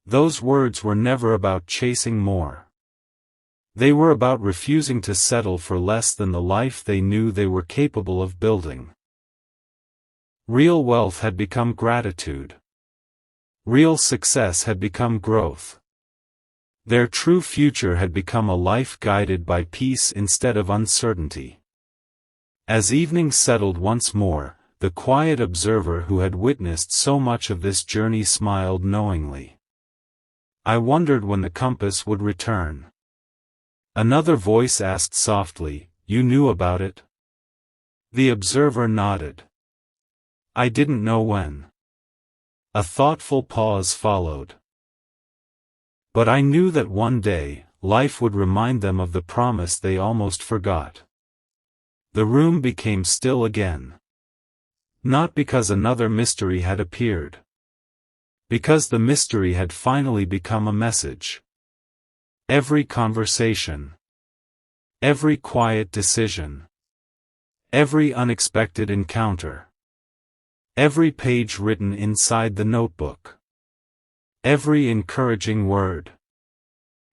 Those words were never about chasing more. They were about refusing to settle for less than the life they knew they were capable of building. Real wealth had become gratitude. Real success had become growth. Their true future had become a life guided by peace instead of uncertainty. As evening settled once more, the quiet observer who had witnessed so much of this journey smiled knowingly. I wondered when the compass would return. Another voice asked softly, "You knew about it?" The observer nodded. I didn't know when. A thoughtful pause followed. But I knew that one day, life would remind them of the promise they almost forgot. The room became still again. Not because another mystery had appeared. Because the mystery had finally become a message. Every conversation. Every quiet decision. Every unexpected encounter. Every page written inside the notebook. Every encouraging word.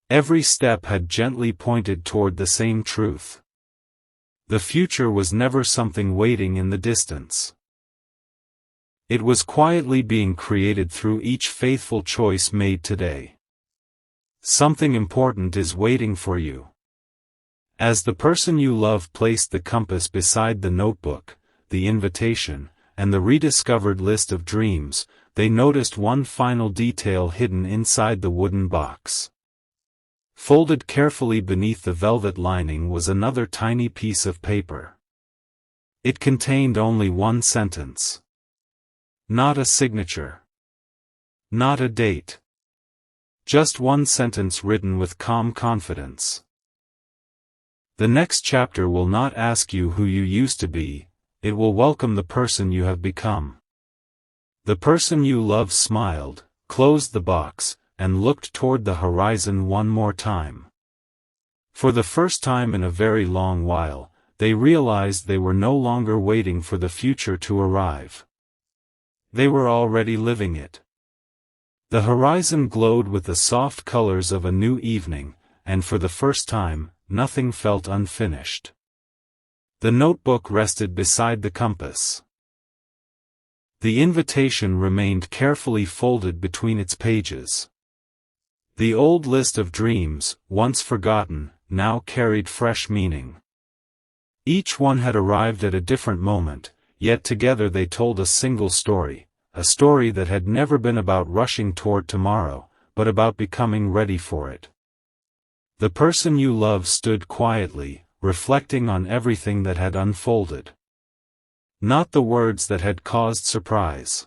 Every step had gently pointed toward the same truth. The future was never something waiting in the distance. It was quietly being created through each faithful choice made today. Something important is waiting for you. As the person you love placed the compass beside the notebook, the invitation, and the rediscovered list of dreams, they noticed one final detail hidden inside the wooden box. Folded carefully beneath the velvet lining was another tiny piece of paper. It contained only one sentence. Not a signature. Not a date. Just one sentence written with calm confidence. The next chapter will not ask you who you used to be, it will welcome the person you have become. The person you love smiled, closed the box, and looked toward the horizon one more time. For the first time in a very long while, they realized they were no longer waiting for the future to arrive. They were already living it. The horizon glowed with the soft colors of a new evening, and for the first time, nothing felt unfinished. The notebook rested beside the compass. The invitation remained carefully folded between its pages. The old list of dreams, once forgotten, now carried fresh meaning. Each one had arrived at a different moment, yet together they told a single story, a story that had never been about rushing toward tomorrow, but about becoming ready for it. The person you love stood quietly, reflecting on everything that had unfolded. Not the words that had caused surprise.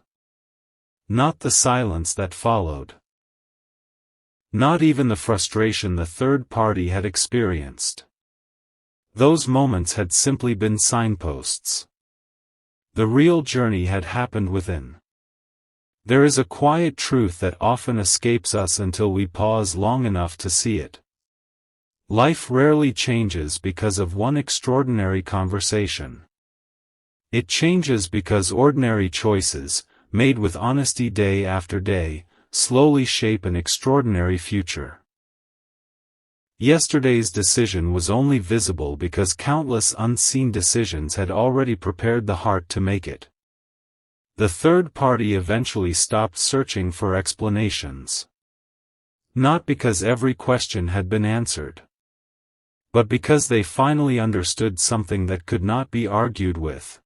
Not the silence that followed. Not even the frustration the third party had experienced. Those moments had simply been signposts. The real journey had happened within. There is a quiet truth that often escapes us until we pause long enough to see it. Life rarely changes because of one extraordinary conversation. It changes because ordinary choices, made with honesty day after day, slowly shape an extraordinary future. Yesterday's decision was only visible because countless unseen decisions had already prepared the heart to make it. The third party eventually stopped searching for explanations. Not because every question had been answered, but because they finally understood something that could not be argued with.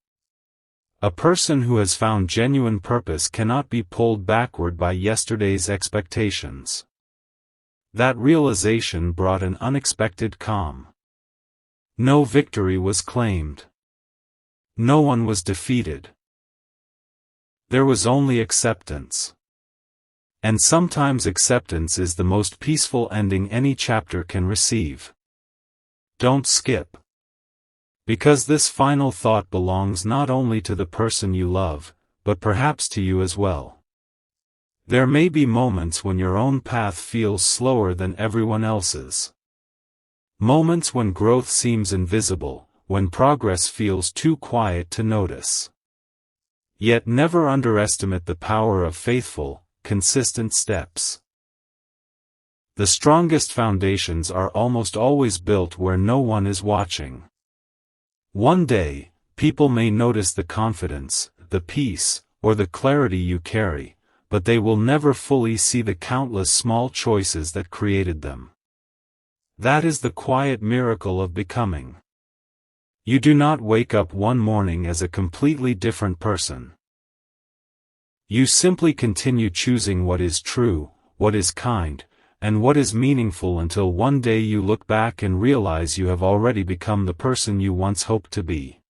A person who has found genuine purpose cannot be pulled backward by yesterday's expectations. That realization brought an unexpected calm. No victory was claimed. No one was defeated. There was only acceptance. And sometimes acceptance is the most peaceful ending any chapter can receive. Don't skip. Because this final thought belongs not only to the person you love, but perhaps to you as well. There may be moments when your own path feels slower than everyone else's. Moments when growth seems invisible, when progress feels too quiet to notice. Yet never underestimate the power of faithful, consistent steps. The strongest foundations are almost always built where no one is watching. One day, people may notice the confidence, the peace, or the clarity you carry, but they will never fully see the countless small choices that created them. That is the quiet miracle of becoming. You do not wake up one morning as a completely different person. You simply continue choosing what is true, what is kind, and what is meaningful until one day you look back and realize you have already become the person you once hoped to be.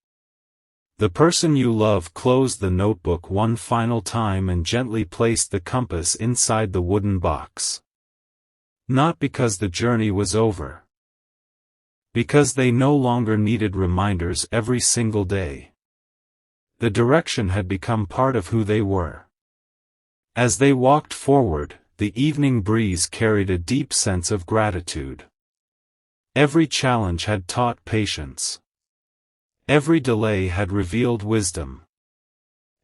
The person you love closed the notebook one final time and gently placed the compass inside the wooden box. Not because the journey was over. Because they no longer needed reminders every single day. The direction had become part of who they were. As they walked forward, the evening breeze carried a deep sense of gratitude. Every challenge had taught patience. Every delay had revealed wisdom.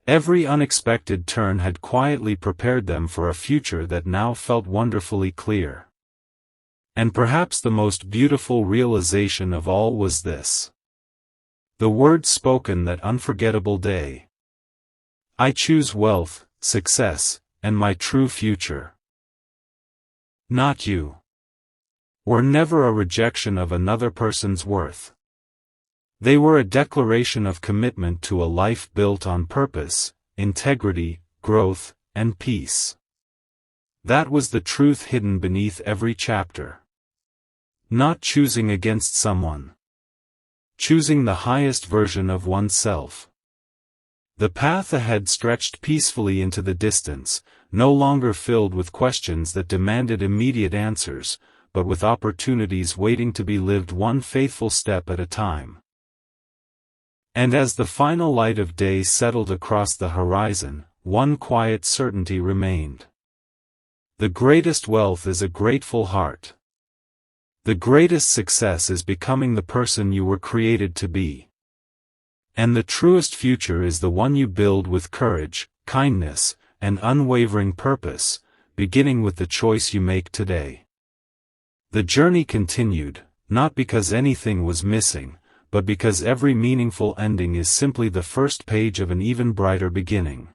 Every unexpected turn had quietly prepared them for a future that now felt wonderfully clear. And perhaps the most beautiful realization of all was this. The words spoken that unforgettable day. I choose wealth, success, and my true future. Not you. Were never a rejection of another person's worth. They were a declaration of commitment to a life built on purpose, integrity, growth, and peace. That was the truth hidden beneath every chapter. Not choosing against someone. Choosing the highest version of oneself. The path ahead stretched peacefully into the distance, no longer filled with questions that demanded immediate answers, but with opportunities waiting to be lived one faithful step at a time. And as the final light of day settled across the horizon, one quiet certainty remained. The greatest wealth is a grateful heart. The greatest success is becoming the person you were created to be. And the truest future is the one you build with courage, kindness, and unwavering purpose, beginning with the choice you make today. The journey continued, not because anything was missing, but because every meaningful ending is simply the first page of an even brighter beginning.